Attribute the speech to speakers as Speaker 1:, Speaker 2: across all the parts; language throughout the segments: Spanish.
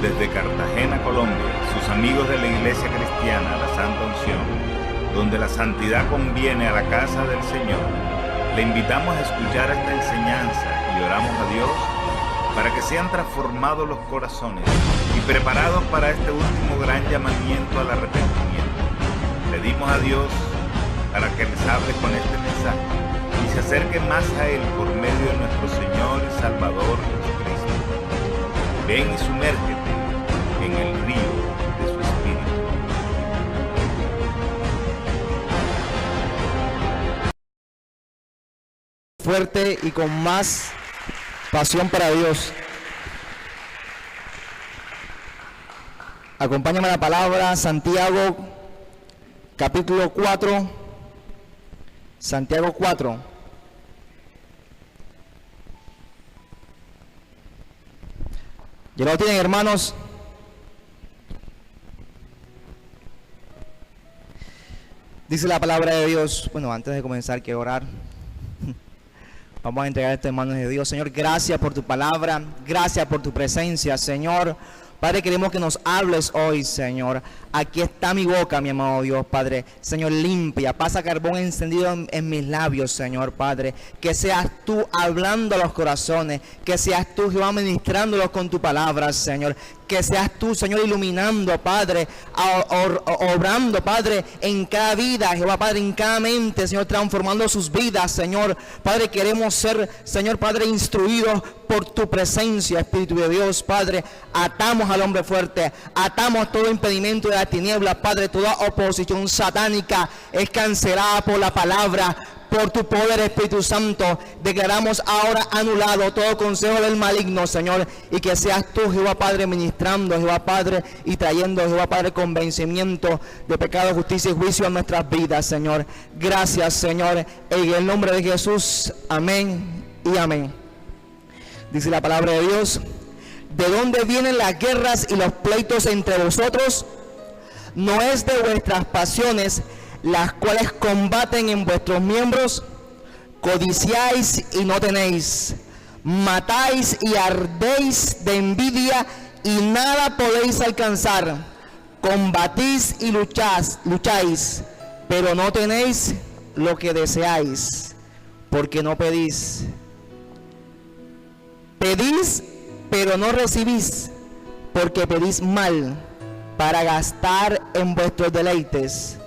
Speaker 1: desde Cartagena, Colombia, sus amigos de la Iglesia Cristiana, la Santa Unción, donde la santidad conviene a la casa del Señor, le invitamos a escuchar esta enseñanza y oramos a Dios para que sean transformados los corazones y preparados para este último gran llamamiento al arrepentimiento. Pedimos a Dios para que les hable con este mensaje y se acerquen más a Él por medio de nuestro Señor y Salvador Jesucristo. Ven y sumérgete en el río de su Espíritu.
Speaker 2: Fuerte y con más pasión para Dios. Acompáñame a la palabra, Santiago, capítulo 4. Santiago 4. ¿Ya lo tienen, hermanos? Dice la palabra de Dios. Bueno, antes de comenzar, quiero orar. Vamos a entregar esto en manos de Dios. Señor, gracias por tu palabra, gracias por tu presencia, Señor. Padre, queremos que nos hables hoy, Señor. Aquí está mi boca, mi amado Dios, Padre. Señor, limpia, pasa carbón encendido en mis labios, Señor, Padre. Que seas tú hablando a los corazones, que seas tú, Jehová, ministrándolos con tu palabra, Señor. Que seas tú, Señor, iluminando, Padre, obrando, Padre, en cada vida, Jehová, Padre, en cada mente, Señor, transformando sus vidas, Señor. Padre, queremos ser, Señor, Padre, instruidos por tu presencia, Espíritu de Dios, Padre. Atamos al hombre fuerte, atamos todo impedimento de la tiniebla, Padre. Toda oposición satánica es cancelada por la palabra, por tu poder, Espíritu Santo. Declaramos ahora anulado todo consejo del maligno, Señor, y que seas tú, Jehová Padre, ministrando, Jehová Padre, y trayendo, Jehová Padre, convencimiento de pecado, justicia y juicio a nuestras vidas, Señor. Gracias, Señor, en el nombre de Jesús. Amén y amén. Dice la palabra de Dios: ¿de dónde vienen las guerras y los pleitos entre vosotros? ¿No es de vuestras pasiones las cuales combaten en vuestros miembros? Codiciáis y no tenéis, matáis y ardéis de envidia y nada podéis alcanzar. Combatís y lucháis, pero no tenéis lo que deseáis, porque no pedís. Pedís, pero no recibís, porque pedís mal, para gastar en vuestros deleites.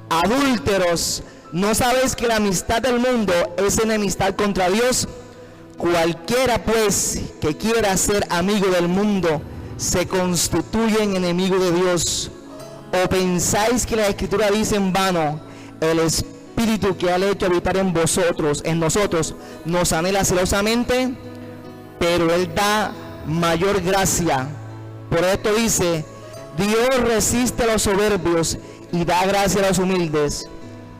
Speaker 2: Adúlteros, ¿no sabéis que la amistad del mundo es enemistad contra Dios? Cualquiera pues que quiera ser amigo del mundo se constituye en enemigo de Dios. ¿O pensáis que la Escritura dice en vano: el Espíritu que ha hecho habitar en vosotros, en nosotros, nos anhela celosamente? Pero Él da mayor gracia. Por esto dice: Dios resiste a los soberbios y da gracia a los humildes.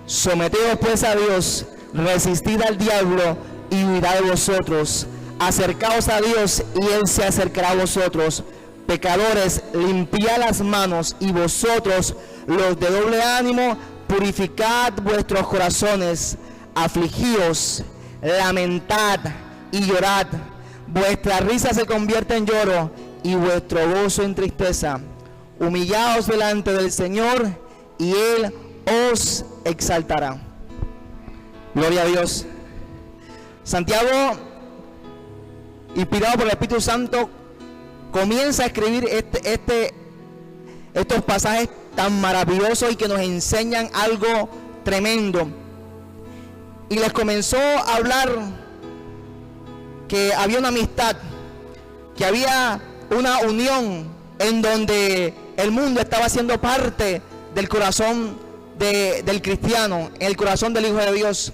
Speaker 2: Someteos pues a Dios, resistid al diablo y huirá de vosotros. Acercaos a Dios y Él se acercará a vosotros. Pecadores, limpiad las manos, y vosotros, los de doble ánimo, purificad vuestros corazones. Afligíos, lamentad y llorad. Vuestra risa se convierte en lloro y vuestro gozo en tristeza. Humillaos delante del Señor y Él os exaltará. Gloria a Dios. Santiago, inspirado por el Espíritu Santo, comienza a escribir estos pasajes tan maravillosos y que nos enseñan algo tremendo. Y les comenzó a hablar que había una amistad, que había una unión en donde el mundo estaba siendo parte del corazón del cristiano, en el corazón del Hijo de Dios.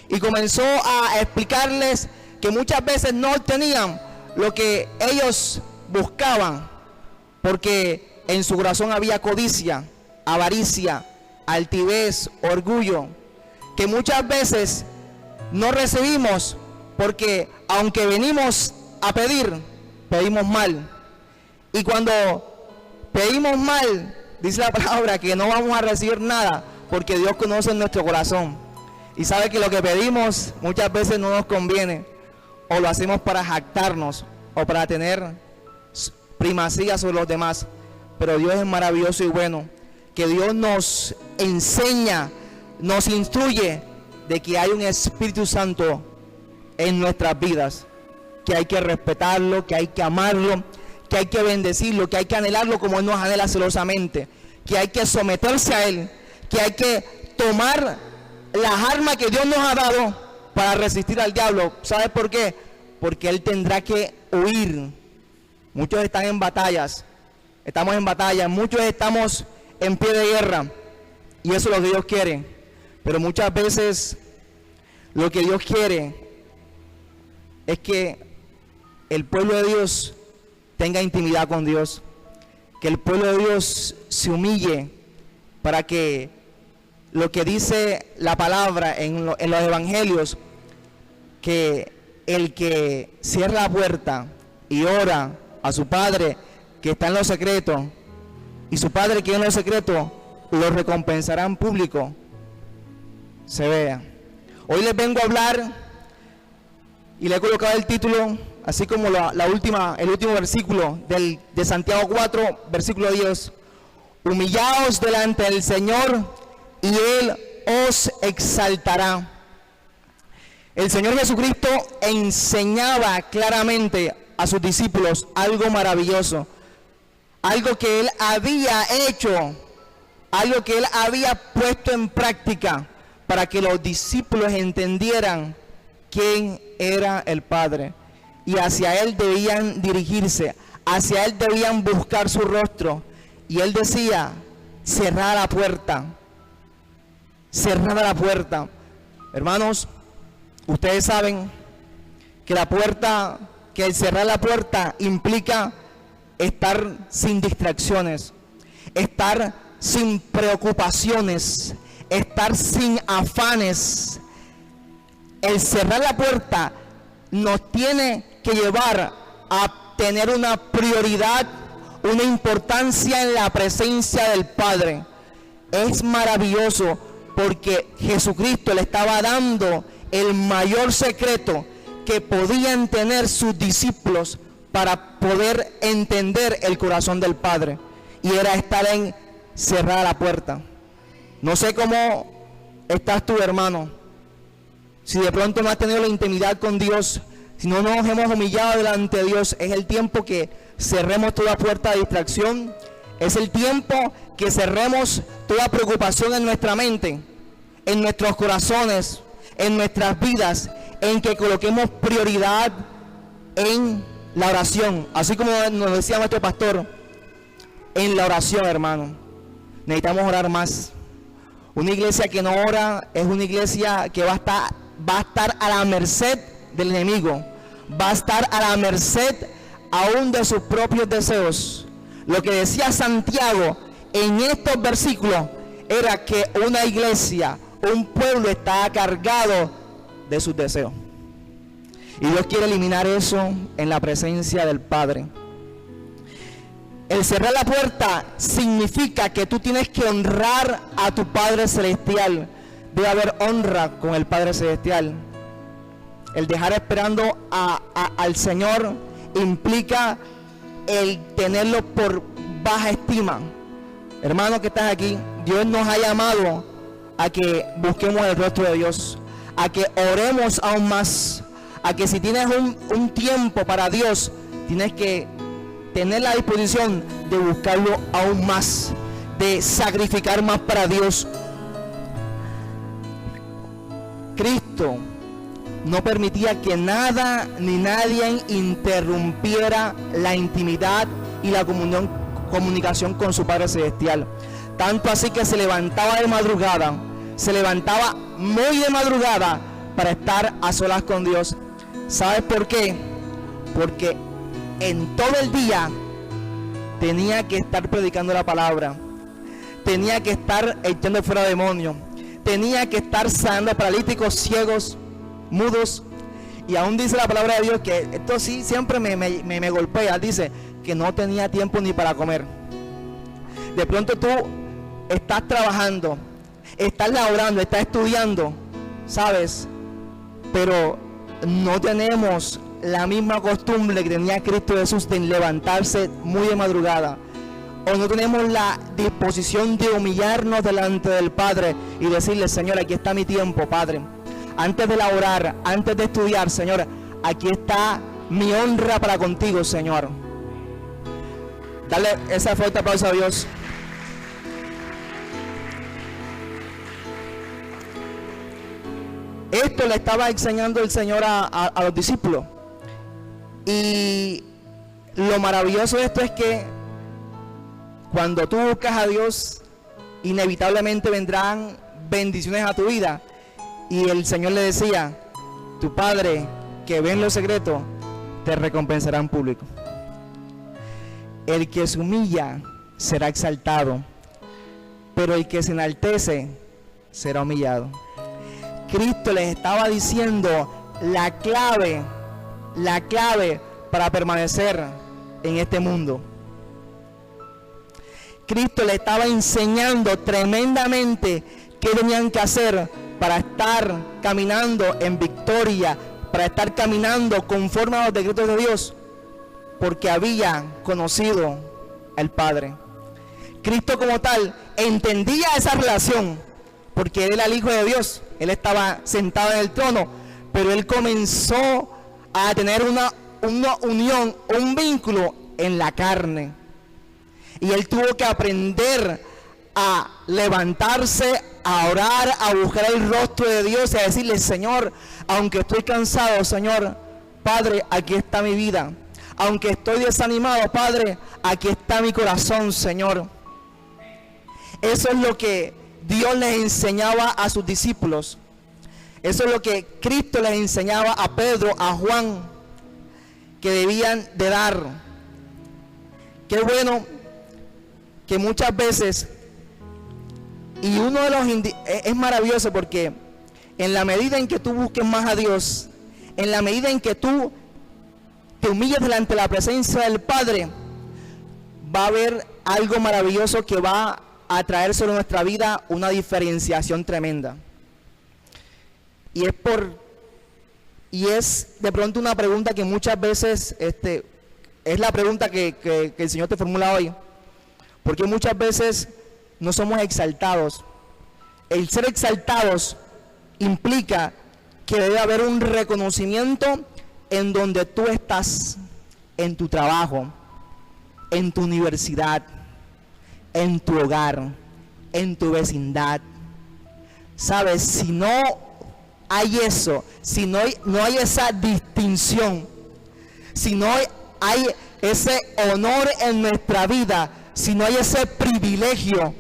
Speaker 2: Y comenzó a explicarles que muchas veces no obtenían lo que ellos buscaban, porque en su corazón había codicia, avaricia, altivez, orgullo, que muchas veces no recibimos porque aunque venimos a pedir, pedimos mal. Y cuando pedimos mal, dice la palabra que no vamos a recibir nada, porque Dios conoce nuestro corazón y sabe que lo que pedimos muchas veces no nos conviene, o lo hacemos para jactarnos o para tener primacía sobre los demás, pero Dios es maravilloso y bueno, que Dios nos enseña, nos instruye de que hay un Espíritu Santo en nuestras vidas, que hay que respetarlo, que hay que amarlo, que hay que bendecirlo, que hay que anhelarlo como Él nos anhela celosamente, que hay que someterse a Él, que hay que tomar las armas que Dios nos ha dado para resistir al diablo. ¿Sabes por qué? Porque Él tendrá que huir. Muchos están en batallas, estamos en batalla, muchos estamos en pie de guerra, y eso es lo que Dios quiere. Pero muchas veces lo que Dios quiere es que el pueblo de Dios tenga intimidad con Dios, que el pueblo de Dios se humille, para que lo que dice la palabra en los evangelios, que el que cierra la puerta y ora a su Padre que está en lo secreto, y su Padre que en lo secreto lo recompensará en público, se vea. Hoy les vengo a hablar, y le he colocado el título, así como el último versículo de Santiago 4, versículo 10. Humillaos delante del Señor y Él os exaltará. El Señor Jesucristo enseñaba claramente a sus discípulos algo maravilloso, algo que Él había hecho, algo que Él había puesto en práctica para que los discípulos entendieran quién era el Padre, y hacia Él debían dirigirse, hacia Él debían buscar su rostro. Y Él decía: cerrad la puerta, cerrad la puerta. Hermanos, ustedes saben que el cerrar la puerta implica estar sin distracciones, estar sin preocupaciones, estar sin afanes. El cerrar la puerta nos tiene que llevar a tener una prioridad, una importancia en la presencia del Padre. Es maravilloso porque Jesucristo le estaba dando el mayor secreto que podían tener sus discípulos para poder entender el corazón del Padre, y era estar en cerrar la puerta. No sé cómo estás tú, hermano, si de pronto no has tenido la intimidad con Dios, si no nos hemos humillado delante de Dios. Es el tiempo que cerremos toda puerta de distracción, es el tiempo que cerremos toda preocupación en nuestra mente, en nuestros corazones, en nuestras vidas, en que coloquemos prioridad en la oración, así como nos decía nuestro pastor, en la oración, hermano. Necesitamos orar más. Una iglesia que no ora es una iglesia que va a estar a la merced del enemigo, va a estar a la merced aún de sus propios deseos. Lo que decía Santiago en estos versículos era que una iglesia, un pueblo, está cargado de sus deseos, y Dios quiere eliminar eso en la presencia del Padre. El cerrar la puerta significa que tú tienes que honrar a tu Padre Celestial. Debe haber honra con el Padre Celestial. El dejar esperando al Señor implica el tenerlo por baja estima. Hermano que estás aquí, Dios nos ha llamado a que busquemos el rostro de Dios, a que oremos aún más, a que si tienes un tiempo para Dios, tienes que tener la disposición de buscarlo aún más, de sacrificar más para Dios. Cristo no permitía que nada ni nadie interrumpiera la intimidad y la comunicación con su Padre Celestial. Tanto así que se levantaba de madrugada, se levantaba muy de madrugada para estar a solas con Dios. ¿Sabes por qué? Porque en todo el día tenía que estar predicando la palabra, tenía que estar echando fuera demonios, tenía que estar sanando paralíticos, ciegos, mudos. Y aún dice la palabra de Dios, que esto sí siempre me golpea, dice que no tenía tiempo ni para comer. De pronto tú estás trabajando, estás laborando, estás estudiando, ¿sabes? Pero no tenemos la misma costumbre que tenía Cristo Jesús de levantarse muy de madrugada, o no tenemos la disposición de humillarnos delante del Padre y decirle: Señor, aquí está mi tiempo, Padre. Antes de orar, antes de estudiar, Señor, aquí está mi honra para contigo, Señor. Dale esa fuerte aplauso a Dios. Esto le estaba enseñando el Señor a los discípulos. Y lo maravilloso de esto es que cuando tú buscas a Dios, inevitablemente vendrán bendiciones a tu vida. Y el Señor le decía: tu Padre que ve en lo secreto te recompensará en público. El que se humilla será exaltado, pero el que se enaltece será humillado. Cristo les estaba diciendo la clave para permanecer en este mundo. Cristo les estaba enseñando tremendamente qué tenían que hacer para estar caminando en victoria, para estar caminando conforme a los decretos de Dios, porque había conocido al Padre. Cristo como tal entendía esa relación, porque Él era el Hijo de Dios. Él estaba sentado en el trono, pero Él comenzó a tener una unión, un vínculo en la carne. Y Él tuvo que aprender a levantarse, a orar, a buscar el rostro de Dios y a decirle: Señor, aunque estoy cansado, Señor, Padre, aquí está mi vida. Aunque estoy desanimado, Padre, aquí está mi corazón, Señor. Eso es lo que Dios les enseñaba a sus discípulos. Eso es lo que Cristo les enseñaba a Pedro, a Juan, que debían de dar. Qué bueno que muchas veces, y uno de los es maravilloso, porque en la medida en que tú busques más a Dios, en la medida en que tú te humilles delante de la presencia del Padre, va a haber algo maravilloso que va a traer sobre nuestra vida una diferenciación tremenda. Y es de pronto una pregunta que muchas veces es la pregunta que el Señor te formula hoy. Porque muchas veces no somos exaltados. El ser exaltados implica que debe haber un reconocimiento en donde tú estás, en tu trabajo, en tu universidad, en tu hogar, en tu vecindad. ¿Sabes? Si no hay eso, si no hay esa distinción, si no hay ese honor en nuestra vida, si no hay ese privilegio,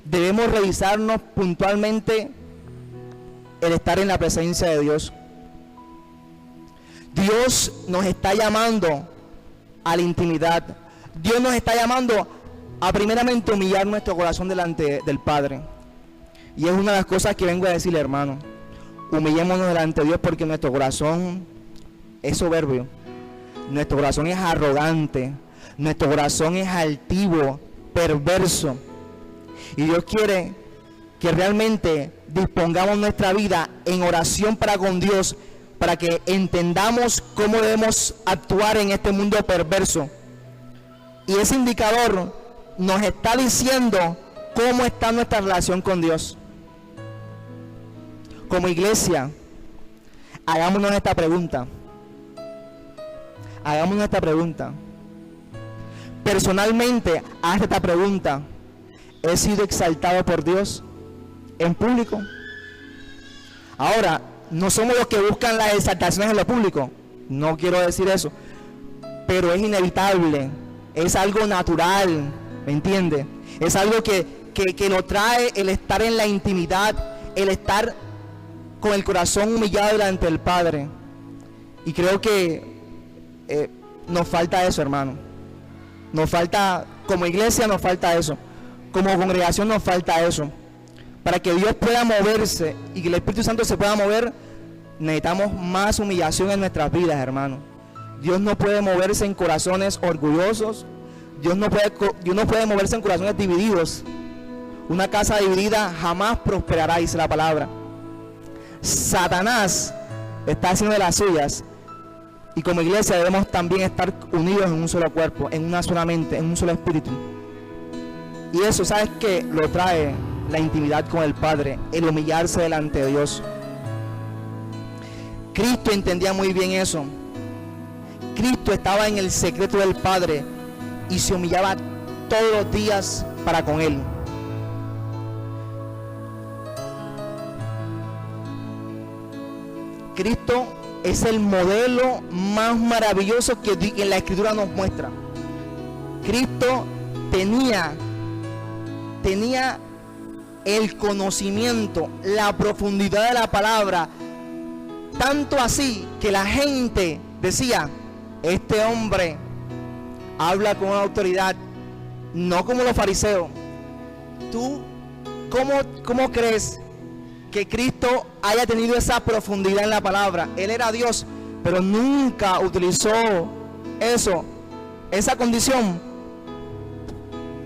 Speaker 2: debemos revisarnos puntualmente el estar en la presencia de Dios. Dios nos está llamando a la intimidad. Dios nos está llamando a primeramente humillar nuestro corazón delante del Padre. Y es una de las cosas que vengo a decirle, hermano. Humillémonos delante de Dios, porque nuestro corazón es soberbio. Nuestro corazón es arrogante. Nuestro corazón es altivo, perverso. Y Dios quiere que realmente dispongamos nuestra vida en oración para con Dios, para que entendamos cómo debemos actuar en este mundo perverso. Y ese indicador nos está diciendo cómo está nuestra relación con Dios. Como iglesia, hagámonos esta pregunta. Hagámonos esta pregunta. Personalmente, haz esta pregunta: ¿he sido exaltado por Dios en público? Ahora, no somos los que buscan las exaltaciones en lo público, no quiero decir eso, pero es inevitable, es algo natural, ¿me entiende? Es algo que lo trae el estar en la intimidad, el estar con el corazón humillado delante del Padre. Y creo que nos falta eso, hermano. Nos falta, como iglesia nos falta eso, como congregación nos falta eso. Para que Dios pueda moverse y que el Espíritu Santo se pueda mover, necesitamos más humillación en nuestras vidas, hermano. Dios no puede moverse en corazones orgullosos. Dios no puede moverse en corazones divididos. Una casa dividida jamás prosperará, dice la palabra. Satanás está haciendo de las suyas. Y como iglesia debemos también estar unidos en un solo cuerpo, en una sola mente, en un solo espíritu. Y eso, ¿sabes qué? Lo trae la intimidad con el Padre, el humillarse delante de Dios. Cristo entendía muy bien eso. Cristo estaba en el secreto del Padre y se humillaba todos los días para con Él. Cristo es el modelo más maravilloso que en la Escritura nos muestra. Cristo tenía el conocimiento, la profundidad de la palabra, tanto así que la gente decía: este hombre habla con autoridad, no como los fariseos. ¿Tú cómo crees que Cristo haya tenido esa profundidad en la palabra? Él era Dios, pero nunca utilizó esa condición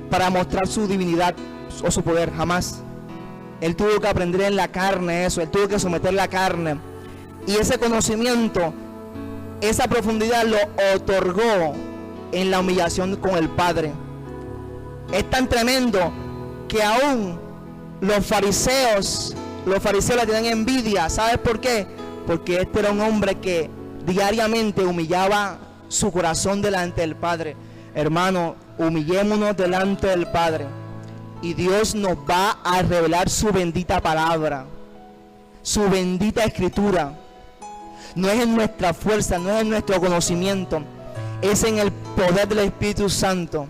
Speaker 2: para mostrar su divinidad o su poder, jamás. Él tuvo que aprender en la carne eso, él tuvo que someter la carne, y ese conocimiento, esa profundidad lo otorgó en la humillación con el Padre. Es tan tremendo que aún los fariseos le tenían envidia. ¿Sabes por qué? Porque este era un hombre que diariamente humillaba su corazón delante del Padre. Hermano, humillémonos delante del Padre y Dios nos va a revelar su bendita palabra, su bendita escritura. No es en nuestra fuerza, no es en nuestro conocimiento, es en el poder del Espíritu Santo,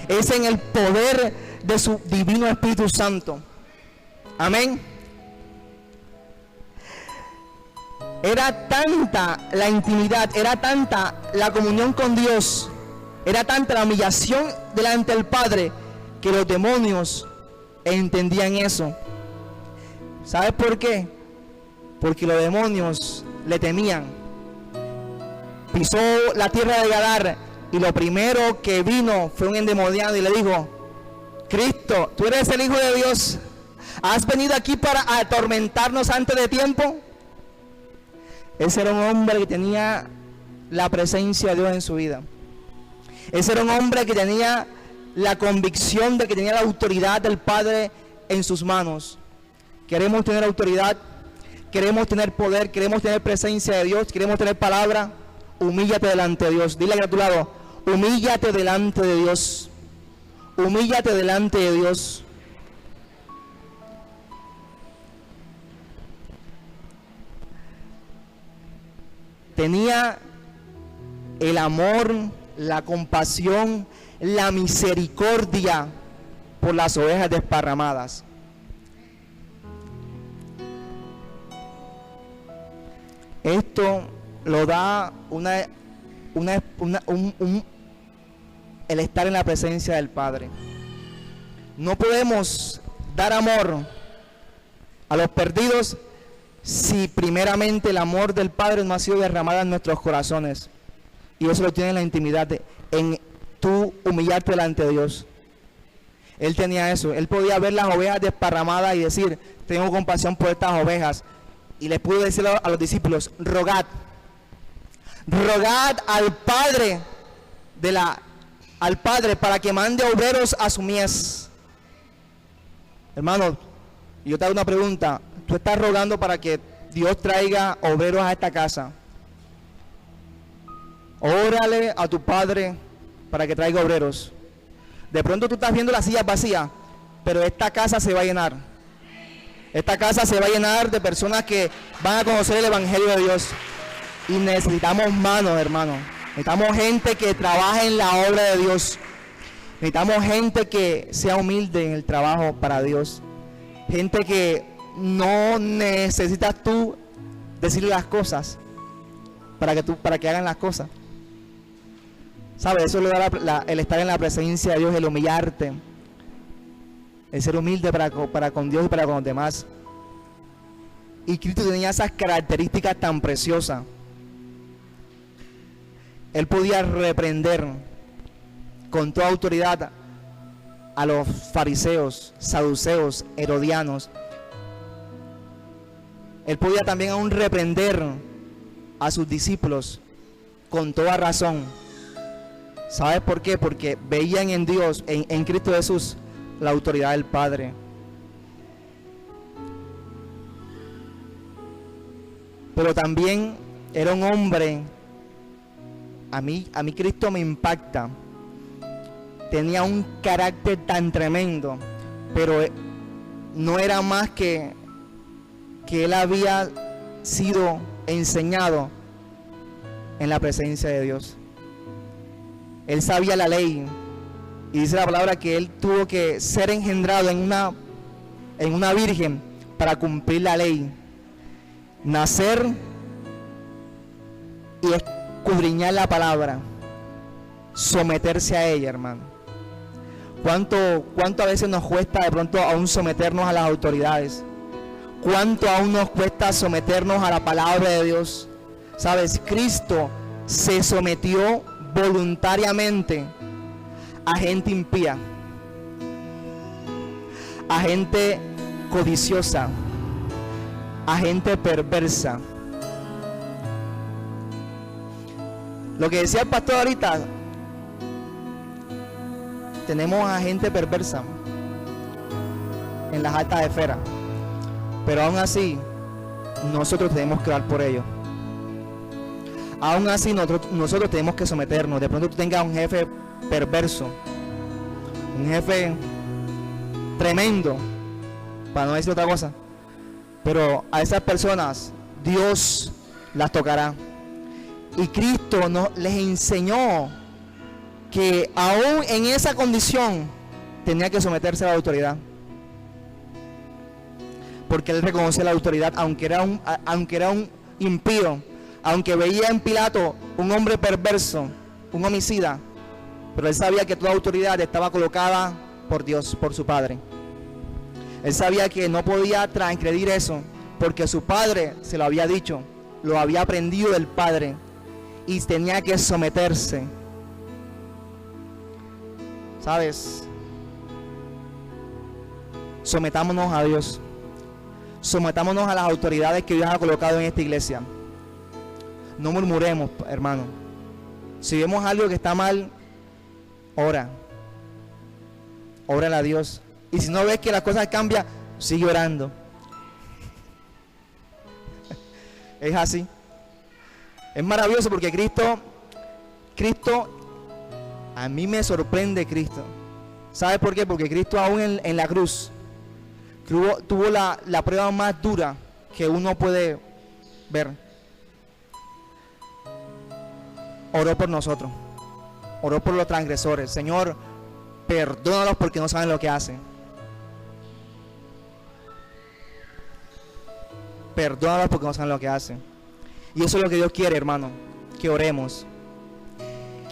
Speaker 2: es en el poder de su divino Espíritu Santo. Amén. Era tanta la intimidad, era tanta la comunión con Dios, era tanta la humillación delante del Padre, que los demonios entendían eso. ¿Sabes por qué? Porque los demonios le temían. Pisó la tierra de Gadar y lo primero que vino fue un endemoniado y le dijo: Cristo, tú eres el Hijo de Dios, ¿has venido aquí para atormentarnos antes de tiempo? Ese era un hombre que tenía la presencia de Dios en su vida. Ese era un hombre que tenía la convicción de que tenía la autoridad del Padre en sus manos. Queremos tener autoridad, queremos tener poder, queremos tener presencia de Dios, queremos tener palabra. Humíllate delante de Dios. Dile a tu lado: humíllate delante de Dios. Humíllate delante de Dios. Tenía el amor, la compasión, la misericordia por las ovejas desparramadas. Esto lo da el estar en la presencia del Padre. No podemos dar amor a los perdidos si primeramente el amor del Padre no ha sido derramado en nuestros corazones. Y eso lo tiene en la intimidad, en tú humillarte delante de Dios. Él tenía eso. Él podía ver las ovejas desparramadas y decir: tengo compasión por estas ovejas. Y les pudo decir a los discípulos: rogad al Padre para que mande obreros a su mies. Hermano, yo te hago una pregunta: ¿tú estás rogando para que Dios traiga obreros a esta casa? Órale a tu Padre para que traiga obreros. De pronto tú estás viendo las sillas vacías, pero esta casa se va a llenar. Esta casa se va a llenar de personas que van a conocer el Evangelio de Dios. Y necesitamos manos, hermano. Necesitamos gente que trabaje en la obra de Dios. Necesitamos gente que sea humilde en el trabajo para Dios. Gente que no necesitas tú decirle las cosas para que hagan las cosas. ¿Sabes? Eso le da el estar en la presencia de Dios, el humillarte, el ser humilde para con Dios y para con los demás. Y Cristo tenía esas características tan preciosas. Él podía reprender con toda autoridad a los fariseos, saduceos, herodianos. Él podía también aún reprender a sus discípulos con toda razón. ¿Sabes por qué? Porque veían en Dios, en Cristo Jesús, la autoridad del Padre. Pero también era un hombre, a mí Cristo me impacta. Tenía un carácter tan tremendo, pero no era más que él había sido enseñado en la presencia de Dios. Él sabía la ley, y dice la palabra que él tuvo que ser engendrado en una virgen para cumplir la ley, nacer y escudriñar la palabra, someterse a ella, hermano. ¿Cuánto a veces nos cuesta de pronto aún someternos a las autoridades? ¿Cuánto aún nos cuesta someternos a la palabra de Dios? ¿Sabes? Cristo se sometió voluntariamente a gente impía, a gente codiciosa, a gente perversa. Lo que decía el pastor ahorita, tenemos a gente perversa en las altas esferas, pero aún así nosotros tenemos que orar por ellos. Aún así nosotros tenemos que someternos. De pronto tú tengas un jefe perverso, un jefe tremendo, para no decir otra cosa, pero a esas personas Dios las tocará. Y Cristo les enseñó que aún en esa condición tenía que someterse a la autoridad, porque él reconocía la autoridad, aunque era un impío, aunque veía en Pilato un hombre perverso, un homicida, pero él sabía que toda autoridad estaba colocada por Dios, por su Padre. Él sabía que no podía transgredir eso, porque su Padre se lo había dicho, lo había aprendido del Padre, y tenía que someterse. ¿Sabes? Sometámonos a Dios. Sometámonos a las autoridades que Dios ha colocado en esta iglesia. No murmuremos, hermano. Si vemos algo que está mal, ora. Órale a Dios. Y si no ves que las cosas cambian, sigue orando. Es así. Es maravilloso porque Cristo, a mí me sorprende Cristo. ¿Sabe por qué? Porque Cristo aún en la cruz tuvo la prueba más dura que uno puede ver. Oró por nosotros, oró por los transgresores. Señor, perdónalos porque no saben lo que hacen. Perdónalos porque no saben lo que hacen. Y eso es lo que Dios quiere, hermano, que oremos,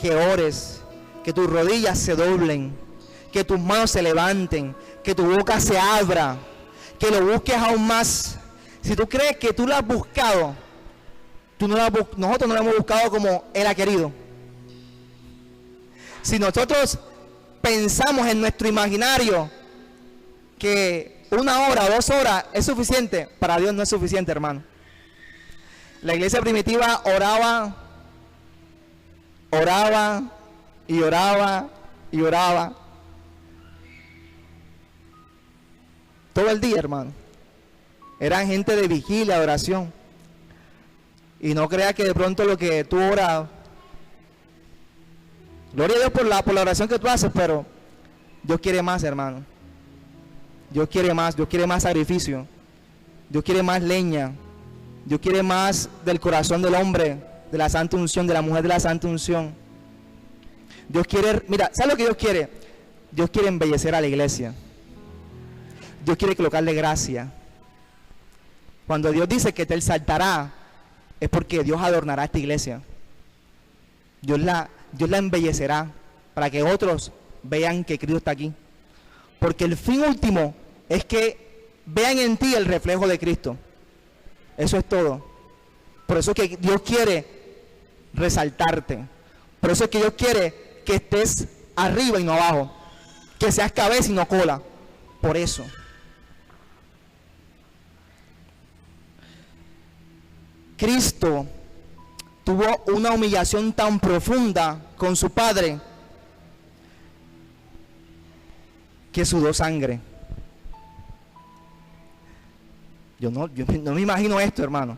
Speaker 2: que ores, que tus rodillas se doblen, que tus manos se levanten, que tu boca se abra, que lo busques aún más. Si tú crees que tú lo has buscado, nosotros no lo hemos buscado como Él ha querido. Si nosotros pensamos en nuestro imaginario que 1 hora o 2 horas es suficiente, para Dios no es suficiente, hermano. La iglesia primitiva oraba y oraba y oraba todo el día, hermano. Eran gente de vigilia, de oración. Y no creas que de pronto lo que tú oras, gloria a Dios por la oración que tú haces, pero Dios quiere más, hermano. Dios quiere más sacrificio. Dios quiere más leña. Dios quiere más del corazón del hombre, de la santa unción, de la mujer de la santa unción. Dios quiere, mira, ¿sabes lo que Dios quiere? Dios quiere embellecer a la iglesia. Dios quiere colocarle gracia. Cuando Dios dice que te exaltará, es porque Dios adornará esta iglesia. Dios la embellecerá para que otros vean que Cristo está aquí. Porque el fin último es que vean en ti el reflejo de Cristo. Eso es todo. Por eso es que Dios quiere resaltarte. Por eso es que Dios quiere que estés arriba y no abajo. Que seas cabeza y no cola. Por eso. Cristo tuvo una humillación tan profunda con su padre que sudó sangre. Yo no me imagino esto, hermano.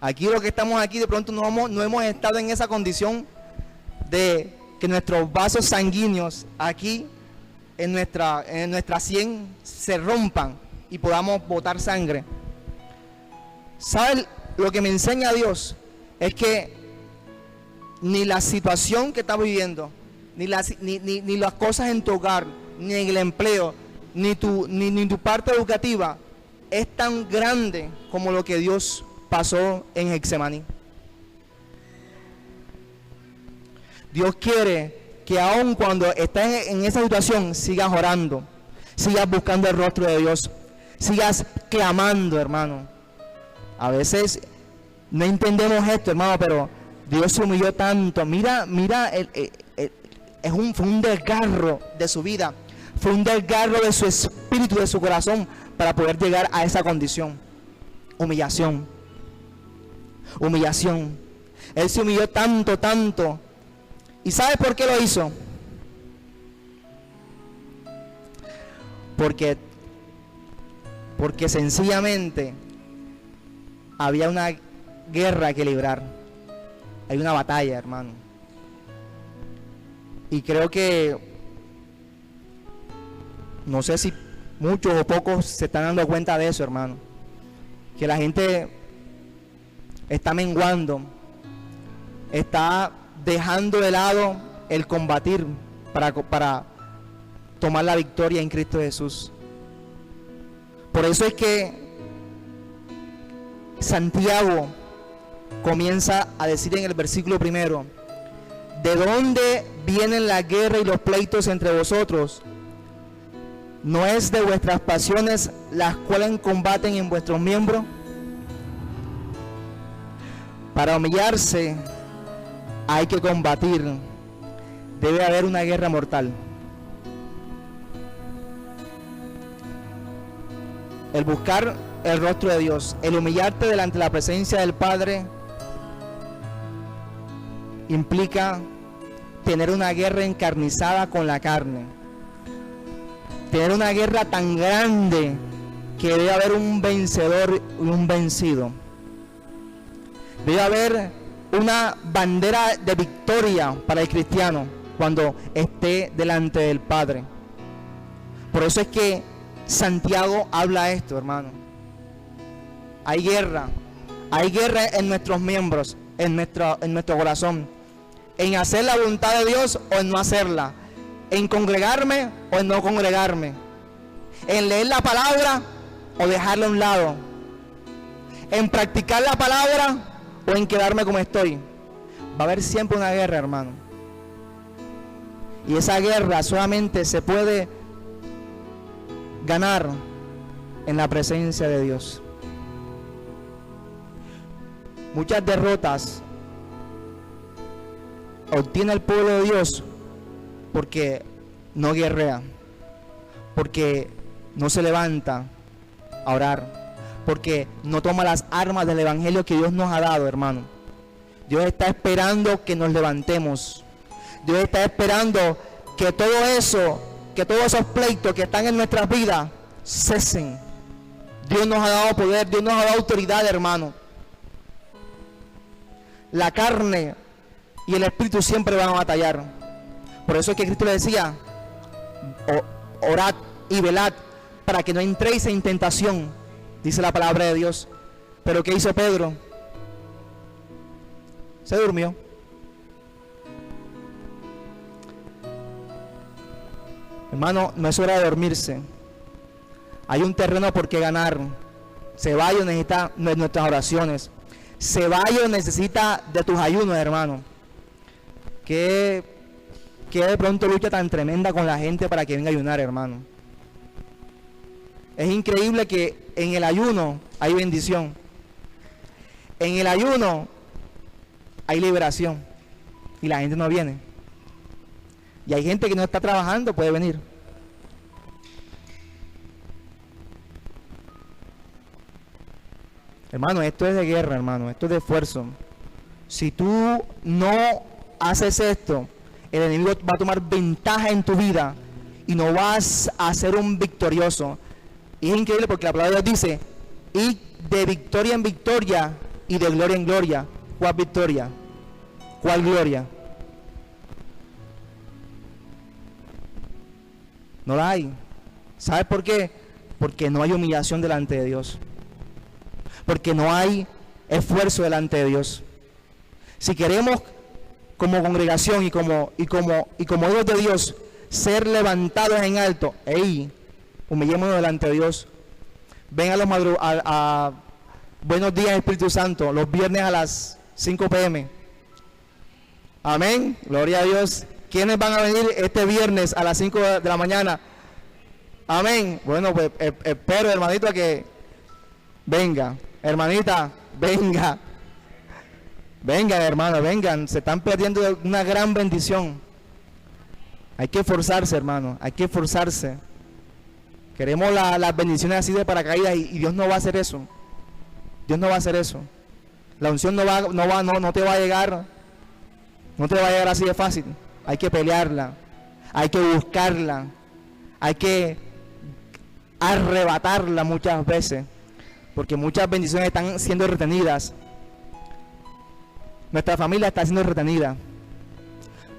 Speaker 2: Aquí los que estamos aquí de pronto no hemos estado en esa condición de que nuestros vasos sanguíneos aquí en nuestra sien se rompan y podamos botar sangre. ¿Sabes lo que me enseña Dios? Es que ni la situación que estás viviendo, ni las cosas en tu hogar, ni en el empleo, ni tu parte educativa es tan grande como lo que Dios pasó en Getsemaní. Dios quiere que aun cuando estés en esa situación sigas orando, sigas buscando el rostro de Dios, sigas clamando, hermano. A veces no entendemos esto, hermano, pero Dios se humilló tanto. Mira, fue un desgarro de su vida, fue un desgarro de su espíritu, de su corazón, para poder llegar a esa condición. Humillación. Él se humilló tanto. ¿Y sabes por qué lo hizo? Porque sencillamente había una guerra que librar. Hay una batalla, hermano. Y creo que, no sé si muchos o pocos se están dando cuenta de eso, hermano. Que la gente está menguando, está dejando de lado el combatir para tomar la victoria en Cristo Jesús. Por eso es que Santiago comienza a decir en el versículo 1: ¿de dónde vienen la guerra y los pleitos entre vosotros? ¿No es de vuestras pasiones las cuales combaten en vuestros miembros? Para humillarse hay que combatir. Debe haber una guerra mortal. El buscar el rostro de Dios, el humillarte delante de la presencia del Padre, implica tener una guerra encarnizada con la carne. Tener una guerra tan grande que debe haber un vencedor y un vencido. Debe haber una bandera de victoria para el cristiano cuando esté delante del Padre. Por eso es que Santiago habla esto, hermano. Hay guerra en nuestros miembros, en nuestro corazón, en hacer la voluntad de Dios o en no hacerla, en congregarme o en no congregarme, en leer la palabra o dejarla a un lado, en practicar la palabra o en quedarme como estoy. Va a haber siempre una guerra, hermano. Y esa guerra solamente se puede ganar en la presencia de Dios. Muchas derrotas obtiene el pueblo de Dios porque no guerrea, porque no se levanta a orar, porque no toma las armas del evangelio que Dios nos ha dado, hermano. Dios está esperando que nos levantemos. Dios está esperando que todo eso, que todos esos pleitos que están en nuestras vidas cesen. Dios nos ha dado poder, Dios nos ha dado autoridad, hermano. La carne y el espíritu siempre van a batallar. Por eso es que Cristo le decía: orad y velad para que no entréis en tentación, dice la palabra de Dios. Pero ¿qué hizo Pedro? Se durmió. Hermano, no es hora de dormirse. Hay un terreno por qué ganar. Ceballos necesita de nuestras oraciones. Ceballos necesita de tus ayunos, hermano. Que de pronto lucha tan tremenda con la gente para que venga a ayunar, hermano. Es increíble que en el ayuno hay bendición. En el ayuno hay liberación. Y la gente no viene. Y hay gente que no está trabajando, puede venir. Hermano, esto es de guerra, hermano. Esto es de esfuerzo. Si tú no haces esto, el enemigo va a tomar ventaja en tu vida y no vas a ser un victorioso. Y es increíble porque la palabra de Dios dice, y de victoria en victoria y de gloria en gloria. ¿Cuál victoria? ¿Cuál gloria? No la hay. ¿Sabes por qué? Porque no hay humillación delante de Dios. Porque no hay esfuerzo delante de Dios. Si queremos como congregación y como hijos de Dios ser levantados en alto, humillémonos delante de Dios. Ven a Buenos Días Espíritu Santo, los viernes a las 5 p.m. Amén, gloria a Dios. ¿Quiénes van a venir este viernes a las 5 de la mañana? Amén. Bueno, pues espero, hermanito, a que venga. Hermanita, venga. Vengan, hermano, vengan. Se están perdiendo una gran bendición. Hay que esforzarse, hermano. Hay que esforzarse. Queremos las bendiciones así de paracaídas y Dios no va a hacer eso. Dios no va a hacer eso. La unción no te va a llegar. No te va a llegar así de fácil. Hay que pelearla. Hay que buscarla. Hay que arrebatarla muchas veces. Porque muchas bendiciones están siendo retenidas. Nuestra familia está siendo retenida.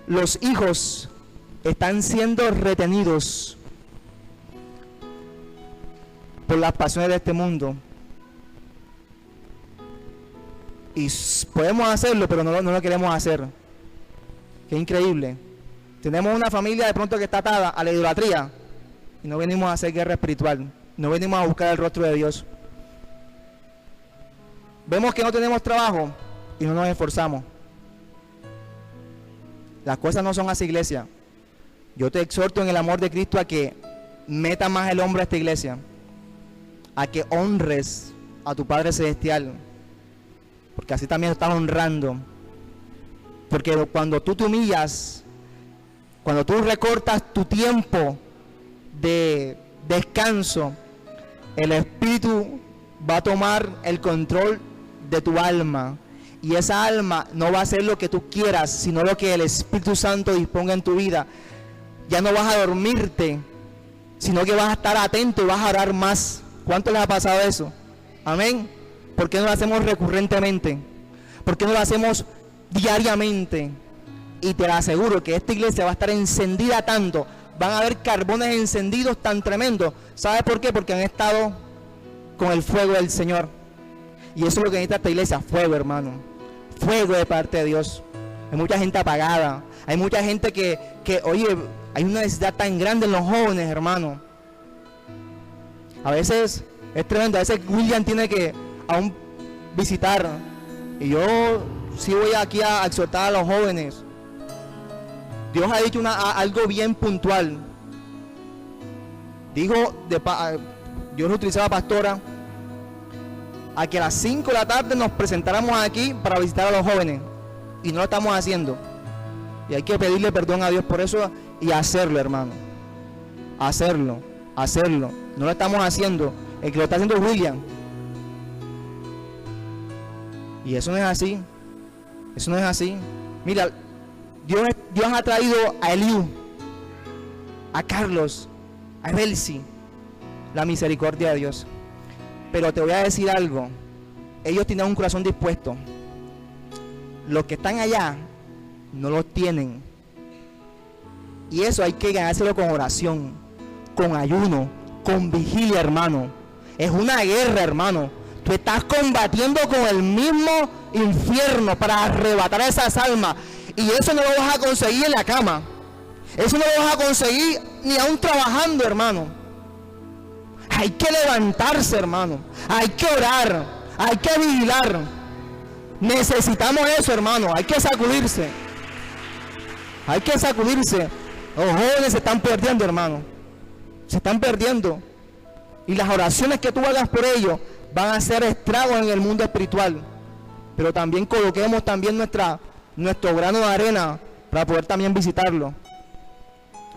Speaker 2: Los hijos están siendo retenidos por las pasiones de este mundo. Y podemos hacerlo, pero no lo queremos hacer. Qué increíble. Tenemos una familia de pronto que está atada a la idolatría y no venimos a hacer guerra espiritual. No venimos a buscar el rostro de Dios. Vemos que no tenemos trabajo y no nos esforzamos. Las cosas no son así, iglesia. Yo te exhorto en el amor de Cristo a que metas más el hombro a esta iglesia, a que honres a tu Padre Celestial, porque así también estás honrando. Porque cuando tú te humillas, cuando tú recortas tu tiempo de descanso, el Espíritu va a tomar el control de tu alma. Y esa alma no va a hacer lo que tú quieras, sino lo que el Espíritu Santo disponga en tu vida. Ya no vas a dormirte, sino que vas a estar atento y vas a orar más. ¿Cuánto les ha pasado eso? Amén. ¿Por qué no lo hacemos recurrentemente? ¿Por qué no lo hacemos diariamente? Y te aseguro que esta iglesia va a estar encendida tanto. Van a haber carbones encendidos tan tremendos. ¿Sabes por qué? Porque han estado con el fuego del Señor. Y eso es lo que necesita esta iglesia, fuego, hermano. Fuego de parte de Dios. Hay mucha gente apagada. Hay mucha gente que oye, hay una necesidad tan grande en los jóvenes, hermano. A veces es tremendo. A veces William tiene que aún visitar. Y yo sí voy aquí a exhortar a los jóvenes. Dios ha dicho algo bien puntual. Dijo, Dios utilizaba pastora a que a las 5 de la tarde nos presentáramos aquí para visitar a los jóvenes. Y no lo estamos haciendo. Y hay que pedirle perdón a Dios por eso y hacerlo, hermano. Hacerlo. No lo estamos haciendo. El que lo está haciendo es William. Y eso no es así. Eso no es así. Mira, Dios ha traído a Eliú, a Carlos, a Belsi, la misericordia de Dios. Pero te voy a decir algo. Ellos tienen un corazón dispuesto. Los que están allá no lo tienen. Y eso hay que ganárselo con oración, con ayuno, con vigilia, hermano. Es una guerra, hermano. Tú estás combatiendo con el mismo infierno para arrebatar esas almas. Y eso no lo vas a conseguir en la cama. Eso no lo vas a conseguir ni aún trabajando, hermano. Hay que levantarse, hermano. Hay que orar. Hay que vigilar. Necesitamos eso, hermano. Hay que sacudirse. Hay que sacudirse. Los jóvenes se están perdiendo, hermano. Se están perdiendo. Y las oraciones que tú hagas por ellos van a hacer estragos en el mundo espiritual. Pero también coloquemos también nuestro grano de arena para poder también visitarlo,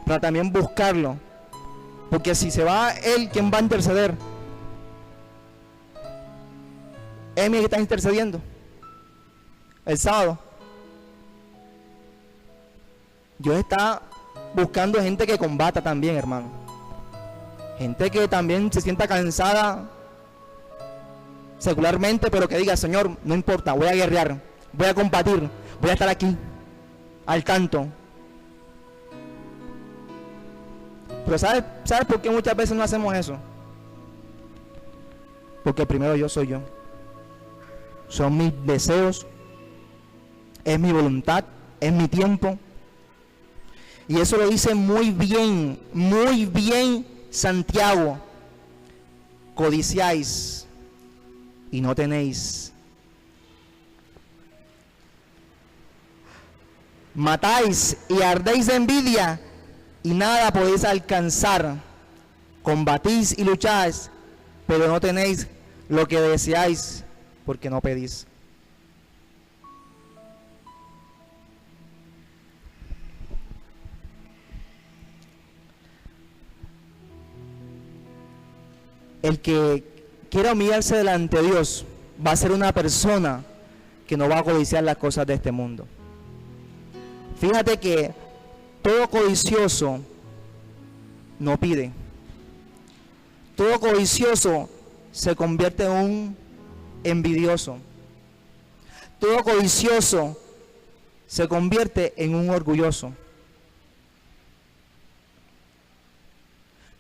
Speaker 2: para también buscarlo. Porque si se va él, ¿quién va a interceder? Emi que está intercediendo. el sábado. Dios está buscando gente que combata también, hermano. Gente que también se sienta cansada secularmente, pero que diga, Señor, no importa, voy a guerrear, voy a combatir, voy a estar aquí, al tanto. Pero ¿sabes por qué muchas veces no hacemos eso? Porque primero yo soy yo. Son mis deseos, es mi voluntad, es mi tiempo. Y eso lo dice muy bien Santiago. Codiciáis y no tenéis. Matáis y ardéis de envidia y nada podéis alcanzar. Combatís y lucháis, pero no tenéis lo que deseáis porque no pedís. El que quiera humillarse delante de Dios va a ser una persona que no va a codiciar las cosas de este mundo. Fíjate que todo codicioso no pide. Todo codicioso se convierte en un envidioso. Todo codicioso se convierte en un orgulloso.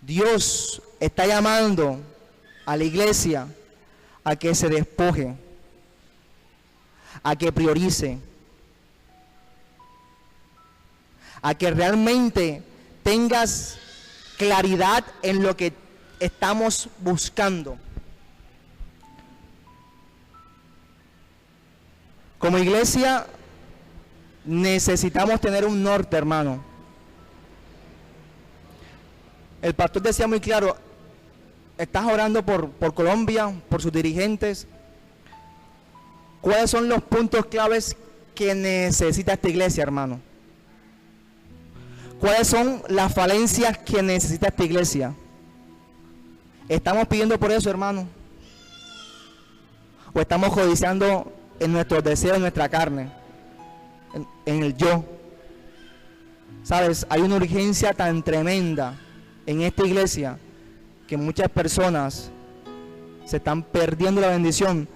Speaker 2: Dios está llamando a la iglesia a que se despoje, a que priorice, a que realmente tengas claridad en lo que estamos buscando. Como iglesia necesitamos tener un norte, hermano. El pastor decía muy claro, estás orando por Colombia, por sus dirigentes. ¿Cuáles son los puntos claves que necesita esta iglesia, hermano? ¿Cuáles son las falencias que necesita esta iglesia? ¿Estamos pidiendo por eso, hermano? ¿O estamos codiciando en nuestros deseos, en nuestra carne, en el yo? ¿Sabes? Hay una urgencia tan tremenda en esta iglesia que muchas personas se están perdiendo la bendición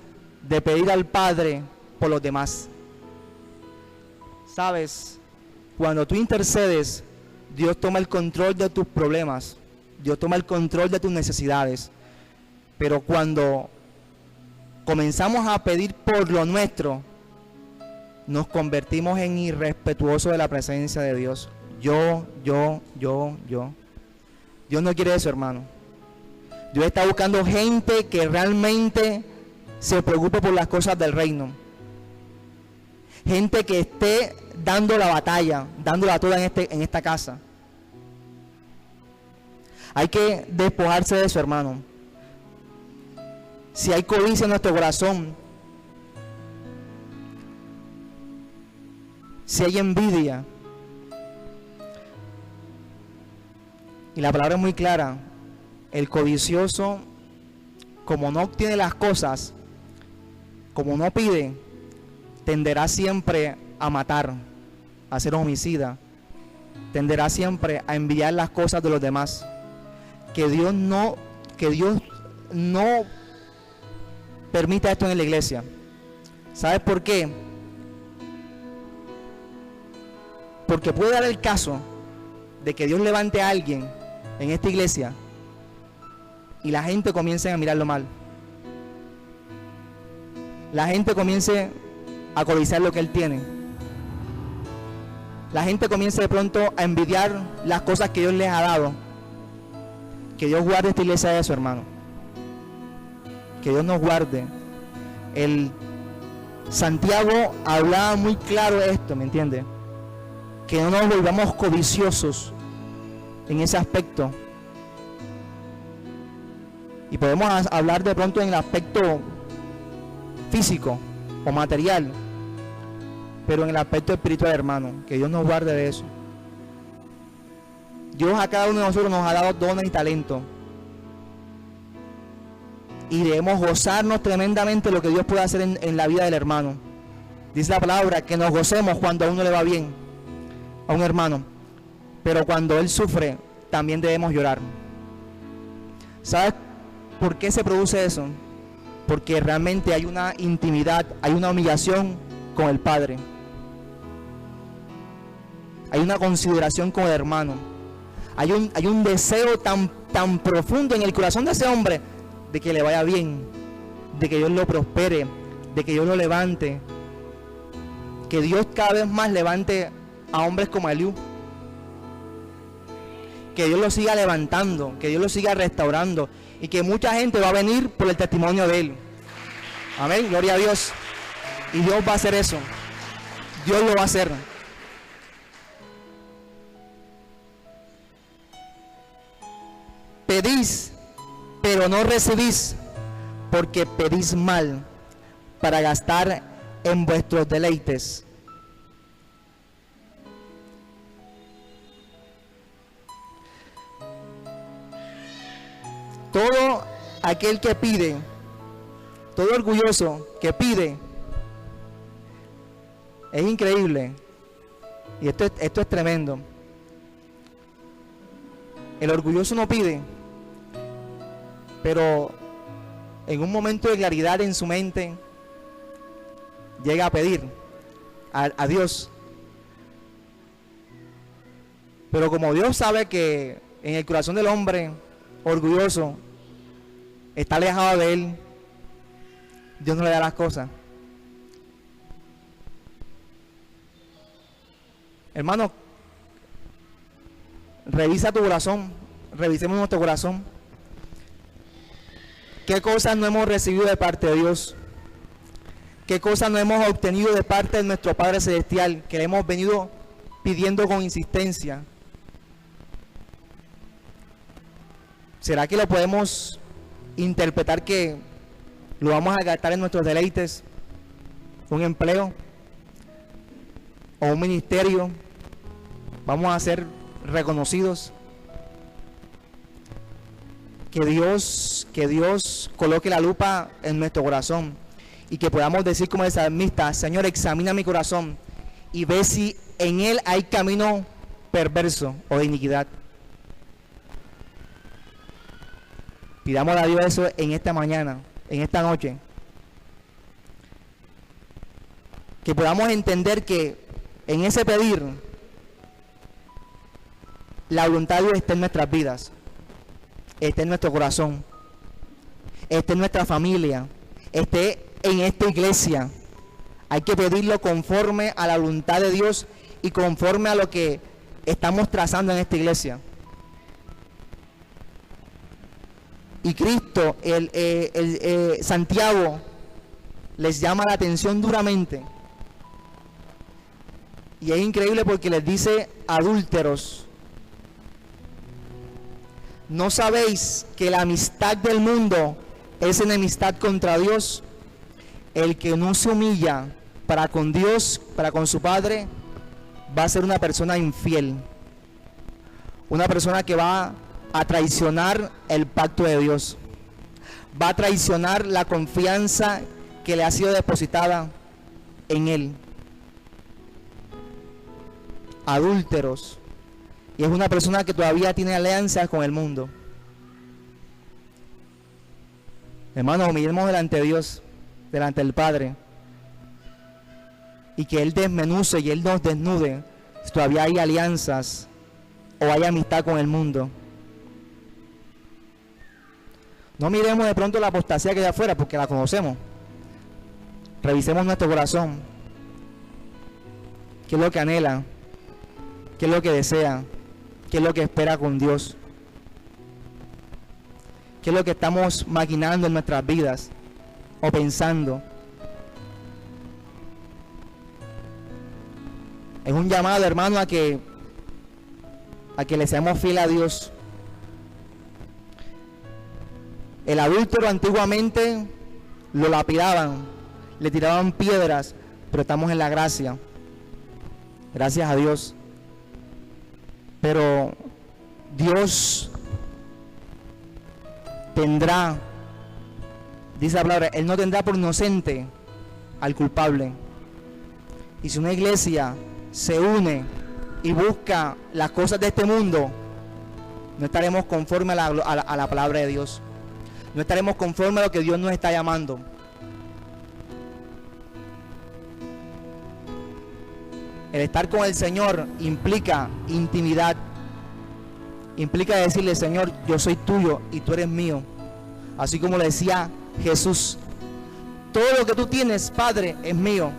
Speaker 2: de pedir al Padre por los demás. ¿Sabes? Cuando tú intercedes, Dios toma el control de tus problemas, Dios toma el control de tus necesidades. Pero cuando comenzamos a pedir por lo nuestro, nos convertimos en irrespetuosos de la presencia de Dios. Yo. Dios no quiere eso, hermano. Dios está buscando gente que realmente se preocupe por las cosas del reino. Gente que esté dando la batalla, dándola toda en esta casa. Hay que despojarse de eso, hermano. Si hay codicia en nuestro corazón, si hay envidia, y la palabra es muy clara, el codicioso, como no obtiene las cosas, como no pide, tenderá siempre a matar, a ser homicida, tenderá siempre a envidiar las cosas de los demás. Que Dios no permita esto en la iglesia. ¿Sabes por qué? Porque puede dar el caso de que Dios levante a alguien en esta iglesia y la gente comience a mirarlo mal. La gente comience a codiciar lo que él tiene. La gente comience de pronto a envidiar las cosas que Dios les ha dado. Que Dios guarde esta iglesia de eso, hermano. Que Dios nos guarde. El Santiago hablaba muy claro de esto, ¿me entiende? Que no nos volvamos codiciosos en ese aspecto. Y podemos hablar de pronto en el aspecto físico o material, pero en el aspecto espiritual, hermano, que Dios nos guarde de eso. Dios a cada uno de nosotros nos ha dado dones y talentos, y debemos gozarnos tremendamente de lo que Dios puede hacer en la vida del hermano. Dice la palabra que nos gocemos cuando a uno le va bien, a un hermano, pero cuando él sufre, también debemos llorar. ¿Sabes por qué se produce eso? Porque realmente hay una intimidad, hay una humillación con el Padre. Hay una consideración con el hermano. Hay un deseo tan profundo en el corazón de ese hombre de que le vaya bien, de que Dios lo prospere, de que Dios lo levante. Que Dios cada vez más levante a hombres como Eliú. Que Dios lo siga levantando, que Dios lo siga restaurando y que mucha gente va a venir por el testimonio de él. Amén, gloria a Dios. Y Dios va a hacer eso. Dios lo va a hacer. Pedís, pero no recibís, porque pedís mal, para gastar en vuestros deleites. Todo aquel que pide, todo orgulloso que pide, es increíble. Y esto es tremendo. El orgulloso no pide, pero en un momento de claridad en su mente llega a pedir a Dios. Pero como Dios sabe que en el corazón del hombre orgulloso está alejado de él, Dios no le da las cosas. Hermano, revisa tu corazón, revisemos nuestro corazón. ¿Qué cosas no hemos recibido de parte de Dios? ¿Qué cosas no hemos obtenido de parte de nuestro Padre Celestial que le hemos venido pidiendo con insistencia? ¿Será que lo podemos interpretar que lo vamos a gastar en nuestros deleites? ¿Un empleo? ¿O un ministerio? ¿Vamos a ser reconocidos? Que Dios coloque la lupa en nuestro corazón y que podamos decir como el salmista: Señor, examina mi corazón y ve si en él hay camino perverso o de iniquidad. Pidamos a Dios eso en esta mañana, en esta noche. Que podamos entender que en ese pedir, la voluntad de Dios está en nuestras vidas, está en nuestro corazón, está en nuestra familia, esté en esta iglesia. Hay que pedirlo conforme a la voluntad de Dios y conforme a lo que estamos trazando en esta iglesia. Y Cristo, Santiago, les llama la atención duramente. Y es increíble porque les dice: adúlteros, ¿no sabéis que la amistad del mundo es enemistad contra Dios? El que no se humilla para con Dios, para con su Padre, va a ser una persona infiel. Una persona que va a traicionar el pacto de Dios. Va a traicionar la confianza que le ha sido depositada en Él. Adúlteros. Y es una persona que todavía tiene alianzas con el mundo. Hermanos, humillemos delante de Dios, delante del Padre, y que Él desmenuce y Él nos desnude si todavía hay alianzas o hay amistad con el mundo. No miremos de pronto la apostasía que hay afuera, porque la conocemos. Revisemos nuestro corazón. ¿Qué es lo que anhela? ¿Qué es lo que desea? ¿Qué es lo que espera con Dios? ¿Qué es lo que estamos maquinando en nuestras vidas o pensando? Es un llamado, hermano, a que le seamos fieles a Dios. El adúltero antiguamente lo lapidaban, le tiraban piedras, pero estamos en la gracia. Gracias a Dios. Pero Dios tendrá, dice la palabra, Él no tendrá por inocente al culpable. Y si una iglesia se une y busca las cosas de este mundo, no estaremos conforme a la palabra de Dios. No estaremos conforme a lo que Dios nos está llamando. El estar con el Señor implica intimidad. Implica decirle: Señor, yo soy tuyo y tú eres mío. Así como le decía Jesús: todo lo que tú tienes, Padre, es mío.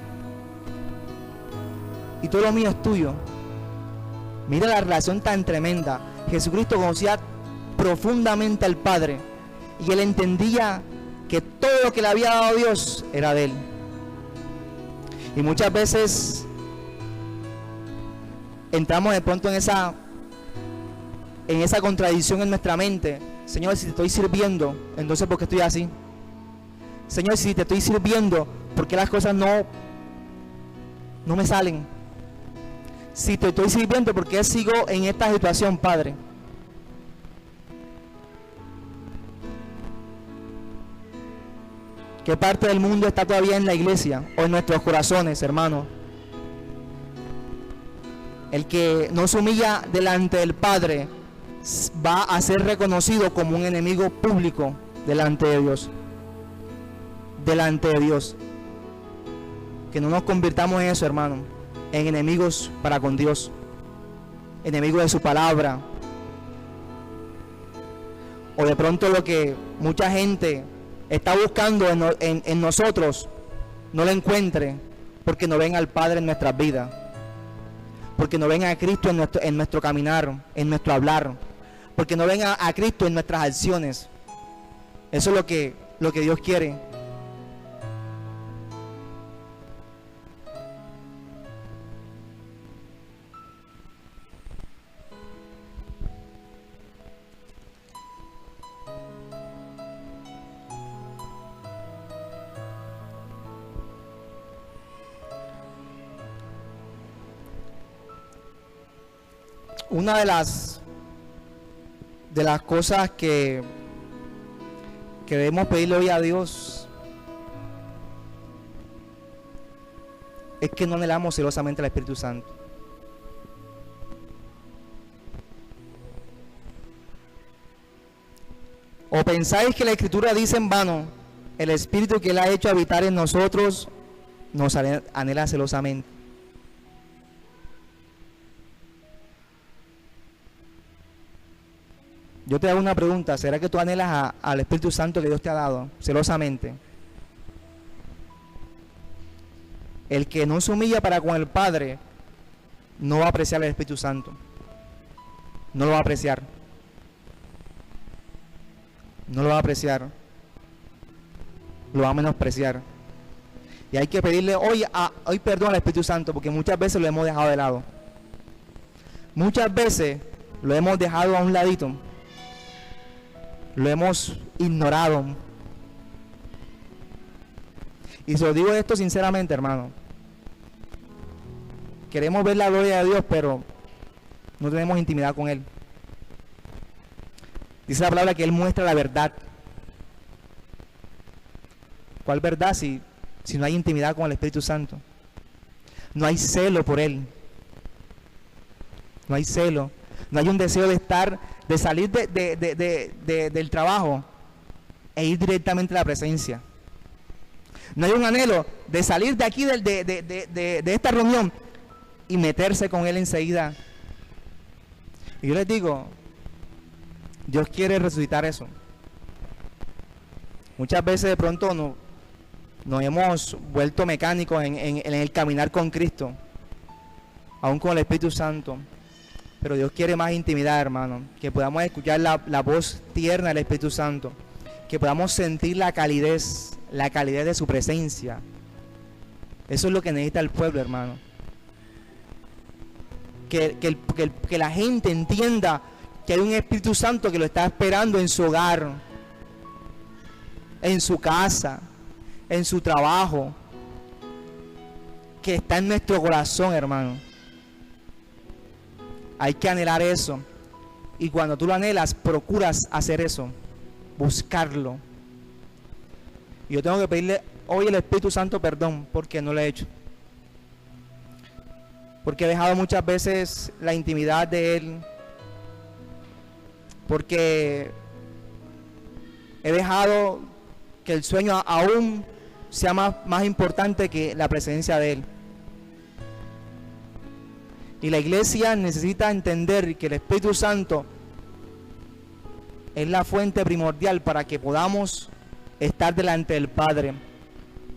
Speaker 2: Y todo lo mío es tuyo. Mira la relación tan tremenda. Jesucristo conocía profundamente al Padre. Y él entendía que todo lo que le había dado Dios era de él. Y muchas veces entramos de pronto en esa contradicción en nuestra mente. Señor, si te estoy sirviendo, entonces ¿por qué estoy así? Señor, si te estoy sirviendo, ¿por qué las cosas no me salen? Si te estoy sirviendo, ¿por qué sigo en esta situación, Padre? ¿Qué parte del mundo está todavía en la iglesia o en nuestros corazones, hermanos? El que no se humilla delante del Padre va a ser reconocido como un enemigo público delante de Dios. Delante de Dios. Que no nos convirtamos en eso, hermano, en enemigos para con Dios, enemigos de su palabra. O de pronto lo que mucha gente está buscando en nosotros no lo encuentre, porque no ven al Padre en nuestras vidas, porque no ven a Cristo en nuestro caminar, en nuestro hablar, porque no ven a Cristo en nuestras acciones. Eso es lo que Dios quiere. Una de las cosas que debemos pedirle hoy a Dios es que no anhelamos celosamente al Espíritu Santo. ¿O pensáis que la Escritura dice en vano: el Espíritu que Él ha hecho habitar en nosotros nos anhela celosamente? Yo te hago una pregunta: ¿será que tú anhelas al Espíritu Santo que Dios te ha dado celosamente? El que no se humilla para con el Padre no va a apreciar el Espíritu Santo. No lo va a apreciar. No lo va a apreciar. Lo va a menospreciar. Y hay que pedirle hoy perdón al Espíritu Santo, porque muchas veces lo hemos dejado de lado. Muchas veces lo hemos dejado a un ladito. Lo hemos ignorado. Y se lo digo esto sinceramente, hermano. Queremos ver la gloria de Dios, pero no tenemos intimidad con Él. Dice la palabra que Él muestra la verdad. ¿Cuál verdad si no hay intimidad con el Espíritu Santo? No hay celo por Él. No hay celo. No hay un deseo de salir del trabajo e ir directamente a la presencia. No hay un anhelo de salir de aquí, de esta reunión, y meterse con Él enseguida. Y yo les digo, Dios quiere resucitar eso. Muchas veces de pronto nos hemos vuelto mecánicos en el caminar con Cristo, aún con el Espíritu Santo. Pero Dios quiere más intimidad, hermano. Que podamos escuchar la voz tierna del Espíritu Santo. Que podamos sentir la calidez de su presencia. Eso es lo que necesita el pueblo, hermano. Que la gente entienda que hay un Espíritu Santo que lo está esperando en su hogar, en su casa, en su trabajo. Que está en nuestro corazón, hermano. Hay que anhelar eso. Y cuando tú lo anhelas, procuras hacer eso. Buscarlo. Y yo tengo que pedirle hoy al Espíritu Santo perdón porque no lo he hecho. porque he dejado muchas veces la intimidad de Él, porque he dejado que el sueño aún sea más importante que la presencia de Él. Y la iglesia necesita entender que el Espíritu Santo es la fuente primordial para que podamos estar delante del Padre.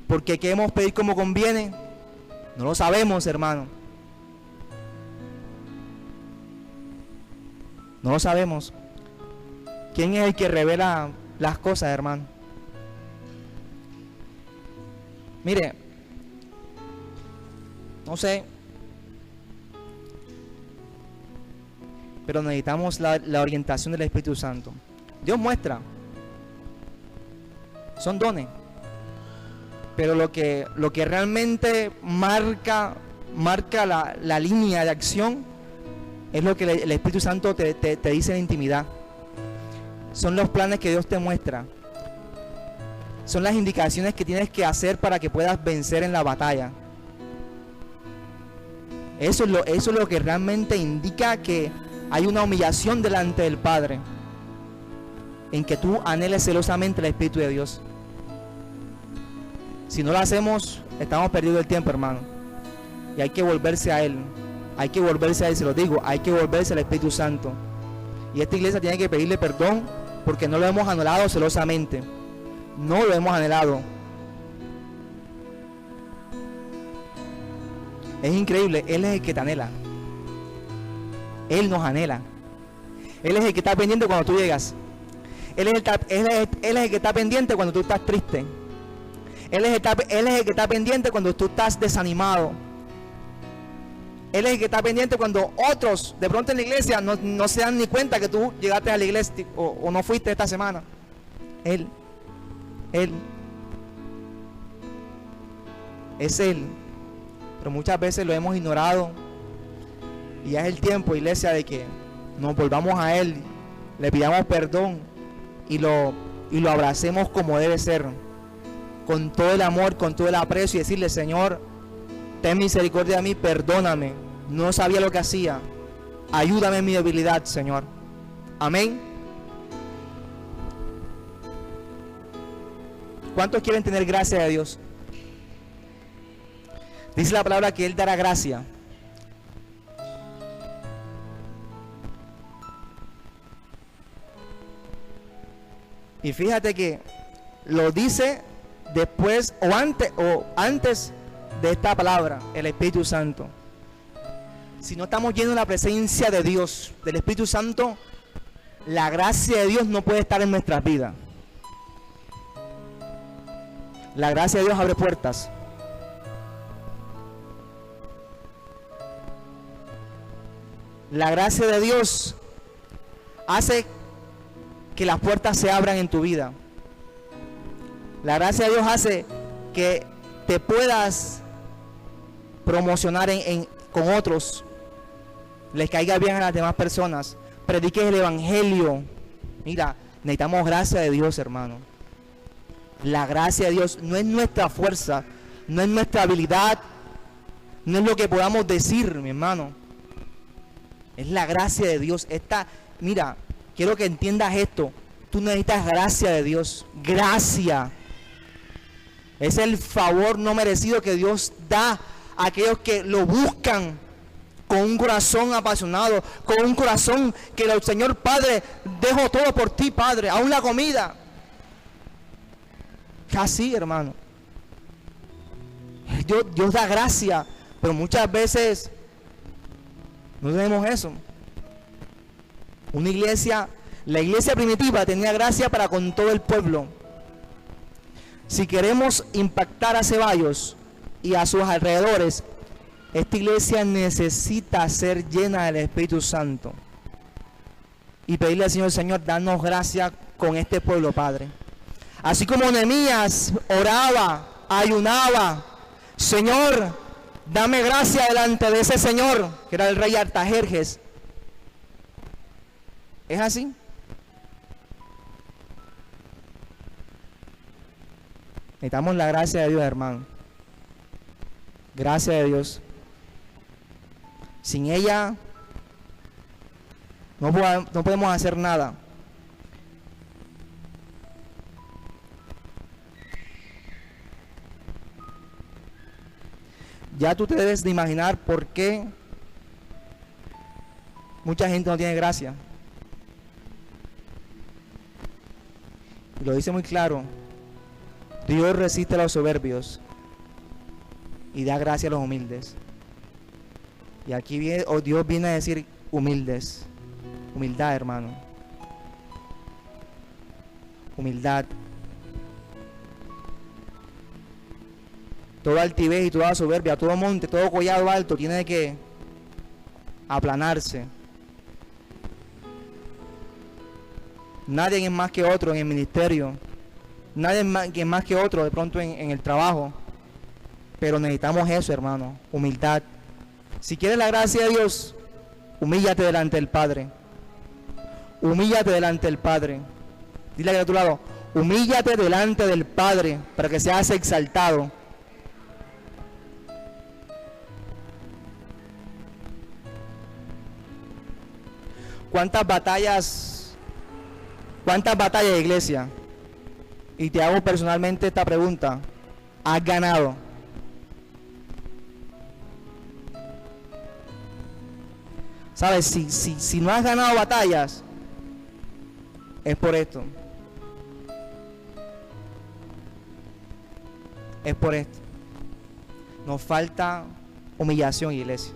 Speaker 2: Porque queremos pedir como conviene, no lo sabemos, hermano. No lo sabemos. ¿Quién es el que revela las cosas, hermano? Mire, no sé, pero necesitamos la orientación del Espíritu Santo. Dios muestra, son dones, pero lo que realmente marca la línea de acción es lo que el Espíritu Santo te dice en intimidad. Son los planes que Dios te muestra. Son las indicaciones que tienes que hacer para que puedas vencer en la batalla. Eso es lo que realmente indica que hay una humillación delante del Padre, en que tú anheles celosamente el Espíritu de Dios. Si no lo hacemos, estamos perdiendo el tiempo, hermano. Y hay que volverse a Él. Hay que volverse a Él, se lo digo. Hay que volverse al Espíritu Santo. Y esta iglesia tiene que pedirle perdón porque no lo hemos anhelado celosamente. No lo hemos anhelado. Es increíble, Él es el que te anhela. Él nos anhela. Él es el que está pendiente cuando tú llegas. Él es el que está pendiente cuando tú estás triste. Él es el que está pendiente cuando tú estás desanimado. Él es el que está pendiente cuando otros, de pronto en la iglesia, no se dan ni cuenta que tú llegaste a la iglesia o no fuiste esta semana. Él. Es Él. Pero muchas veces lo hemos ignorado. Y ya es el tiempo, iglesia, de que nos volvamos a Él, le pidamos perdón y lo abracemos como debe ser, con todo el amor, con todo el aprecio, y decirle: Señor, ten misericordia de mí, perdóname, no sabía lo que hacía, ayúdame en mi debilidad, Señor. Amén. ¿Cuántos quieren tener gracia de Dios? Dice la palabra que Él dará gracia. Y fíjate que lo dice después o antes de esta palabra, el Espíritu Santo. Si no estamos llenos de la presencia de Dios, del Espíritu Santo, la gracia de Dios no puede estar en nuestras vidas. La gracia de Dios abre puertas. La gracia de Dios hace que las puertas se abran en tu vida. La gracia de Dios hace que te puedas promocionar con otros, les caiga bien a las demás personas, prediques el evangelio. Mira, necesitamos gracia de Dios, hermano. La gracia de Dios no es nuestra fuerza, no es nuestra habilidad, no es lo que podamos decir, mi hermano. Es la gracia de Dios. Mira, quiero que entiendas esto. Tú necesitas gracia de Dios. Gracia. Es el favor no merecido que Dios da a aquellos que lo buscan con un corazón apasionado, con un corazón que el Señor Padre dejó todo por ti, Padre, aún la comida. Así, hermano. Dios da gracia, pero muchas veces no tenemos eso. La iglesia primitiva tenía gracia para con todo el pueblo. Si queremos impactar a Ceballos y a sus alrededores, esta iglesia necesita ser llena del Espíritu Santo. Y pedirle al Señor: Señor, danos gracia con este pueblo, Padre. Así como Nehemías oraba, ayunaba: Señor, dame gracia delante de ese señor, que era el rey Artajerjes. ¿Es así? Necesitamos la gracia de Dios, hermano. Gracia de Dios. Sin ella no podemos hacer nada. Ya tú te debes de imaginar por qué mucha gente no tiene gracia. Y lo dice muy claro: Dios resiste a los soberbios y da gracia a los humildes. Y aquí viene, Dios viene a decir humildes. Humildad, hermano. Humildad. Toda altivez y toda soberbia, todo monte, todo collado alto tiene que aplanarse. Nadie es más que otro en el ministerio. Nadie es más que otro de pronto en el trabajo. Pero necesitamos eso, hermano. Humildad. Si quieres la gracia de Dios, humíllate delante del Padre. Humíllate delante del Padre. Dile a tu lado: humíllate delante del Padre para que seas exaltado. ¿Cuántas batallas, iglesia? Y te hago personalmente esta pregunta: ¿has ganado? ¿Sabes? Si no has ganado batallas, es por esto. Es por esto. Nos falta humillación, iglesia.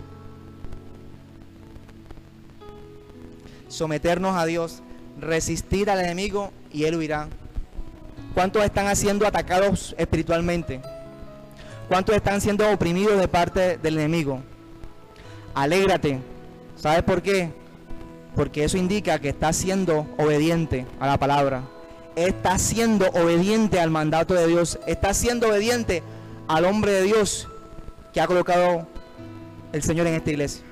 Speaker 2: Someternos a Dios, resistir al enemigo y él huirá. ¿Cuántos están siendo atacados espiritualmente? ¿Cuántos están siendo oprimidos de parte del enemigo? Alégrate. ¿Sabes por qué? Porque eso indica que estás siendo obediente a la palabra. Estás siendo obediente al mandato de Dios. Estás siendo obediente al hombre de Dios que ha colocado el Señor en esta iglesia.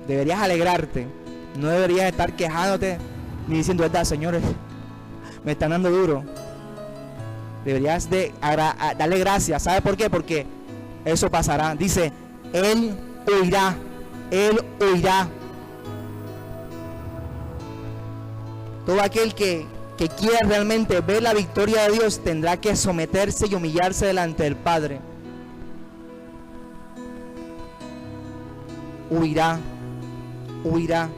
Speaker 2: Deberías alegrarte. No deberías estar quejándote ni diciendo: verdad, señores, me están dando duro. Deberías de darle gracias. ¿Sabes por qué? Porque eso pasará. Dice: Él huirá. Él huirá. Todo aquel que quiera realmente ver la victoria de Dios tendrá que someterse y humillarse delante del Padre. Huirá. Huirá.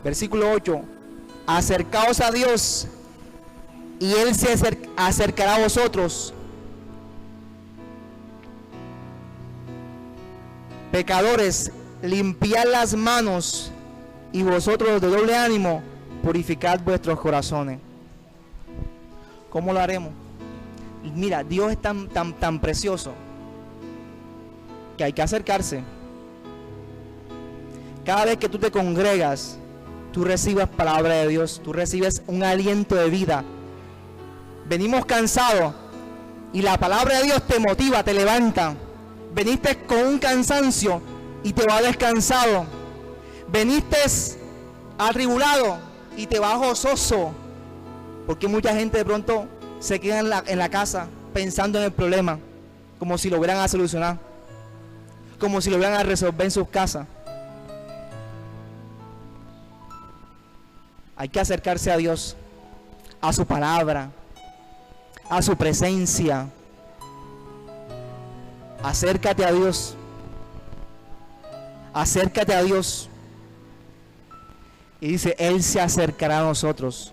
Speaker 2: Versículo 8: acercaos a Dios y Él se acercará a vosotros. Pecadores, limpiad las manos, y vosotros de doble ánimo, purificad vuestros corazones. ¿Cómo lo haremos? Mira, Dios es tan precioso que hay que acercarse. Cada vez que tú te congregas, tú recibes palabra de Dios, tú recibes un aliento de vida. Venimos cansados y la palabra de Dios te motiva, te levanta. Veniste con un cansancio y te vas descansado. Veniste atribulado y te vas gozoso. Porque mucha gente de pronto se queda en la casa pensando en el problema, como si lo hubieran a solucionar, como si lo hubieran a resolver en sus casas. Hay que acercarse a Dios, a su palabra, a su presencia. Acércate a Dios. Acércate a Dios. Y dice: Él se acercará a nosotros.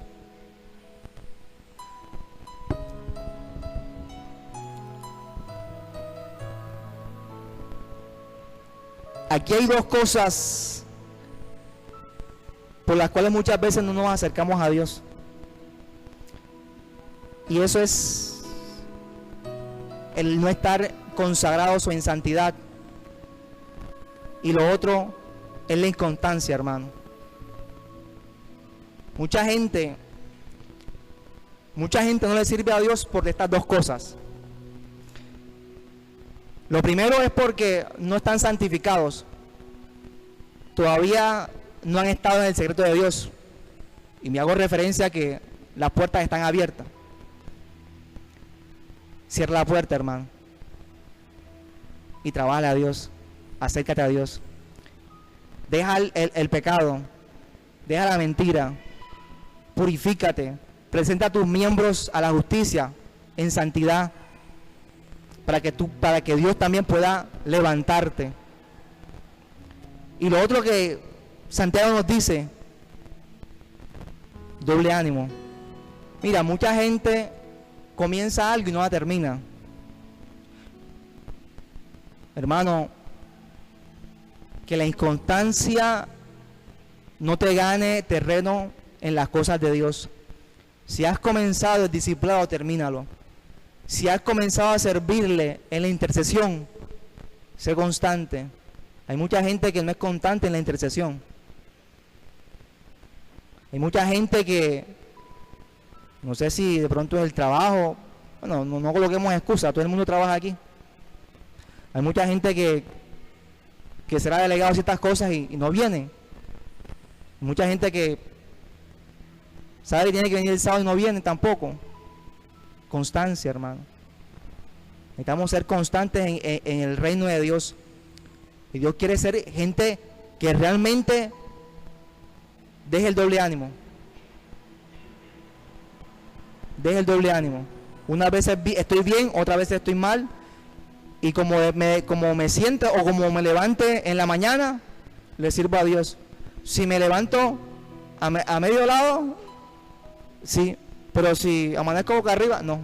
Speaker 2: Aquí hay dos cosas por las cuales muchas veces no nos acercamos a Dios. Y eso es el no estar consagrados o en santidad. Y lo otro es la inconstancia, hermano. Mucha gente no le sirve a Dios por estas dos cosas. Lo primero es porque no están santificados. Todavía no han estado en el secreto de Dios. Y me hago referencia a que las puertas están abiertas. Cierra la puerta, hermano. y trabaja a Dios. Acércate a Dios. Deja el pecado, deja la mentira, purifícate, presenta a tus miembros a la justicia en santidad, para que Dios también pueda levantarte. Y lo otro que Santiago nos dice, doble ánimo. Mira, mucha gente comienza algo y no la termina. Hermano, que la inconstancia no te gane terreno en las cosas de Dios. Si has comenzado el discipulado, termínalo. Si has comenzado a servirle en la intercesión, sé constante. Hay mucha gente que no es constante en la intercesión. Hay mucha gente que, no sé si de pronto es el trabajo, bueno, no coloquemos excusa, todo el mundo trabaja aquí. Hay mucha gente que será delegado a ciertas cosas y no viene. Hay mucha gente que sabe que tiene que venir el sábado y no viene tampoco. Constancia, hermano. Necesitamos ser constantes en el reino de Dios. Y Dios quiere ser gente que realmente deje el doble ánimo. Deje el doble ánimo. Unas veces estoy bien, otras veces estoy mal. Y como me siento o como me levante en la mañana, le sirvo a Dios. Si me levanto a medio lado, sí. Pero si amanezco boca arriba, no.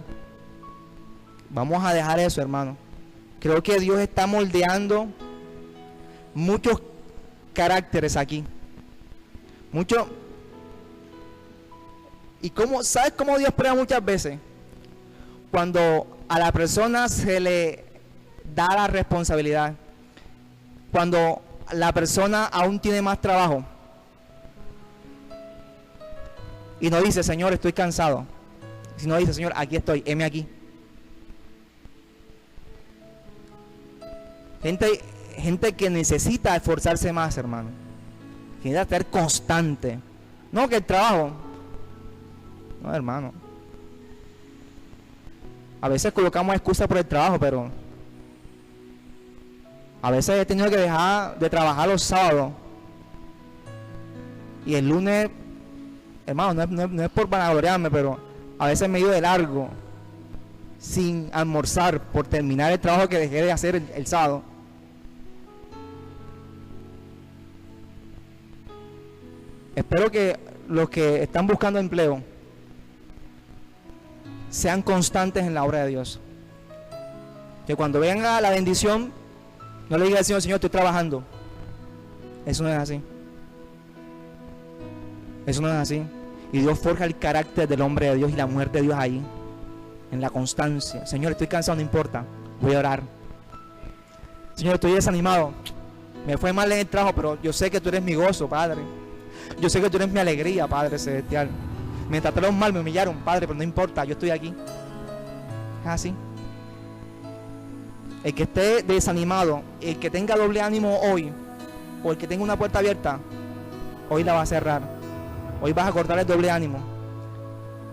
Speaker 2: Vamos a dejar eso, hermano. Creo que Dios está moldeando muchos caracteres aquí. Mucho. ¿Y sabes cómo Dios prueba muchas veces? Cuando a la persona se le da la responsabilidad. Cuando la persona aún tiene más trabajo. Y no dice, Señor, estoy cansado. Sino dice, Señor, aquí estoy, heme aquí. Gente que necesita esforzarse más, hermano. Que necesita ser constante. No que el trabajo. No, hermano. A veces colocamos excusas por el trabajo, pero a veces he tenido que dejar de trabajar los sábados. Y el lunes, hermano, no es por vanagloriarme, pero a veces me he ido de largo sin almorzar por terminar el trabajo que dejé de hacer el sábado. Espero que los que están buscando empleo sean constantes en la obra de Dios. Que cuando venga la bendición, no le diga al Señor, estoy trabajando. Eso no es así. Eso no es así. Y Dios forja el carácter del hombre de Dios y la mujer de Dios ahí, en la constancia. Señor, estoy cansado, no importa, voy a orar. Señor, estoy desanimado, me fue mal en el trabajo, pero yo sé que tú eres mi gozo, Padre. Yo sé que tú eres mi alegría, Padre celestial. Me trataron mal, me humillaron, Padre, pero no importa, yo estoy aquí. Es así. El que esté desanimado, el que tenga doble ánimo hoy, o el que tenga una puerta abierta, hoy la va a cerrar. Hoy vas a cortar el doble ánimo.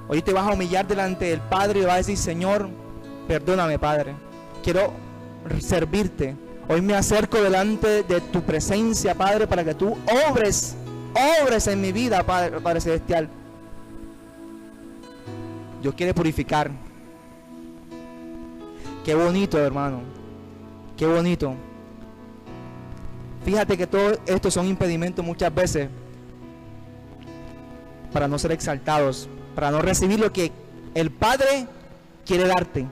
Speaker 2: Hoy te vas a humillar delante del Padre y le vas a decir, Señor, perdóname, Padre. Quiero servirte. Hoy me acerco delante de tu presencia, Padre, para que tú obres en mi vida, Padre celestial. Dios quiere purificar. Qué bonito, hermano. Qué bonito. Fíjate que todo esto son impedimentos muchas veces para no ser exaltados, para no recibir lo que el Padre quiere darte.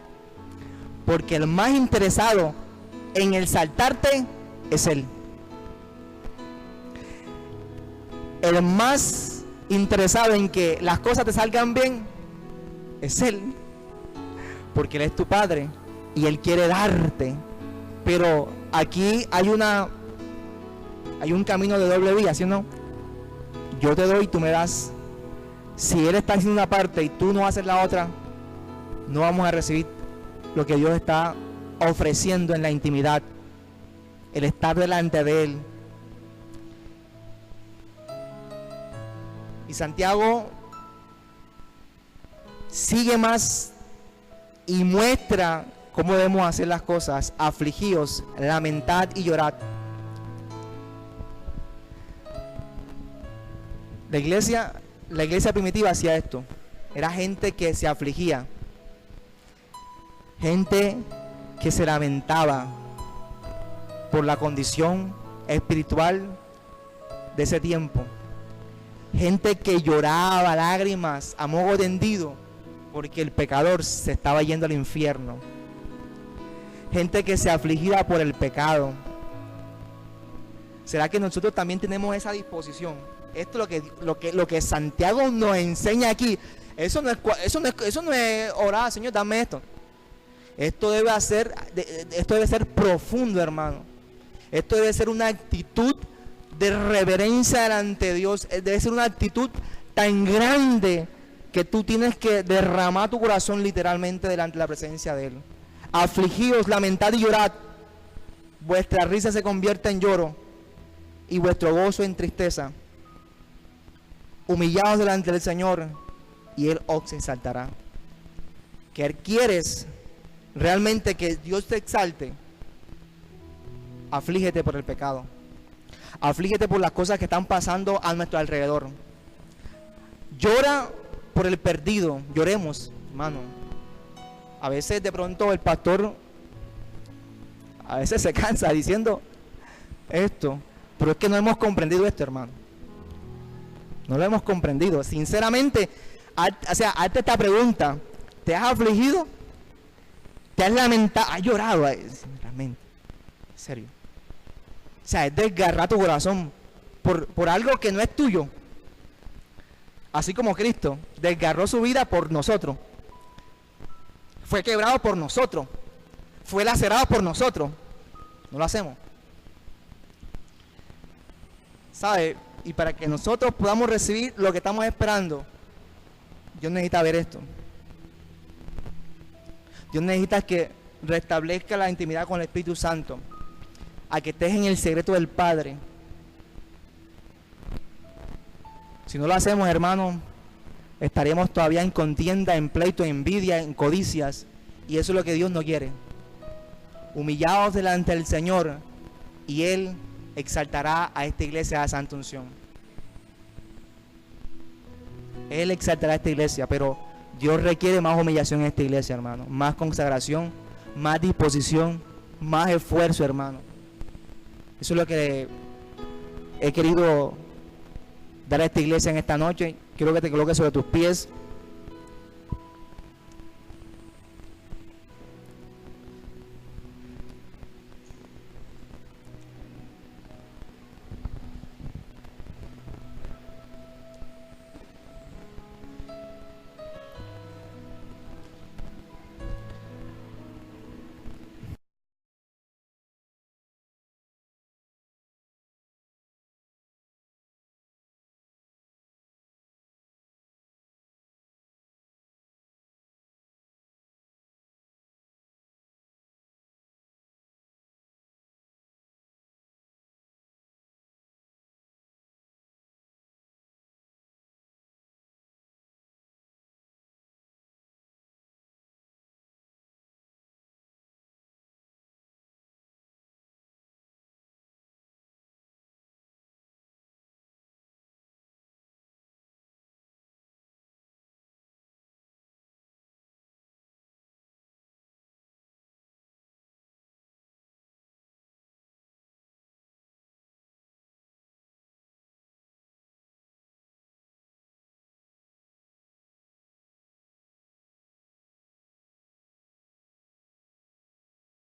Speaker 2: Porque el más interesado en exaltarte es Él. El más interesado en que las cosas te salgan bien es Él. Porque Él es tu Padre y Él quiere darte. Pero aquí hay un camino de doble vía, ¿sí o no? Yo te doy y tú me das. Si Él está haciendo una parte y tú no haces la otra, no vamos a recibir lo que Dios está ofreciendo en la intimidad, el estar delante de Él. Y Santiago sigue más y muestra ¿Cómo debemos hacer las cosas? Afligíos, lamentad y llorad. La iglesia primitiva hacía esto. Era gente que se afligía, gente que se lamentaba por la condición espiritual de ese tiempo, gente que lloraba lágrimas a modo tendido porque el pecador se estaba yendo al infierno, gente que se afligía por el pecado. ¿Será que nosotros también tenemos esa disposición? Esto es lo que Santiago nos enseña aquí. Eso no es orar, Señor, dame esto. Esto debe ser profundo, hermano. Esto debe ser una actitud de reverencia delante de Dios. Debe ser una actitud tan grande que tú tienes que derramar tu corazón literalmente delante de la presencia de Él. Afligíos, lamentad y llorad. Vuestra risa se convierte en lloro y vuestro gozo en tristeza. Humillaos delante del Señor y Él os exaltará. ¿Quieres realmente que Dios te exalte? Aflígete por el pecado. Aflígete por las cosas que están pasando a nuestro alrededor. Llora por el perdido. Lloremos, hermano. A veces de pronto el pastor a veces se cansa diciendo esto, pero es que no hemos comprendido esto, hermano. No lo hemos comprendido. Sinceramente, hazte esta pregunta. ¿Te has afligido? ¿Te has lamentado? ¿Has llorado? Realmente. En serio. O sea, es desgarrar tu corazón por algo que no es tuyo. Así como Cristo desgarró su vida por nosotros. Fue quebrado por nosotros. Fue lacerado por nosotros. No lo hacemos. ¿Sabe? Y para que nosotros podamos recibir lo que estamos esperando, Dios necesita ver esto. Dios necesita que restablezca la intimidad con el Espíritu Santo, a que estés en el secreto del Padre. Si no lo hacemos, hermano, estaremos todavía en contienda, en pleito, en envidia, en codicias, y eso es lo que Dios no quiere. Humillaos delante del Señor y Él exaltará a esta iglesia de Santa Unción. Él exaltará a esta iglesia, pero Dios requiere más humillación en esta iglesia, hermano. Más consagración, más disposición, más esfuerzo, hermano. Eso es lo que he querido dar a esta iglesia en esta noche. Quiero que te coloques sobre tus pies.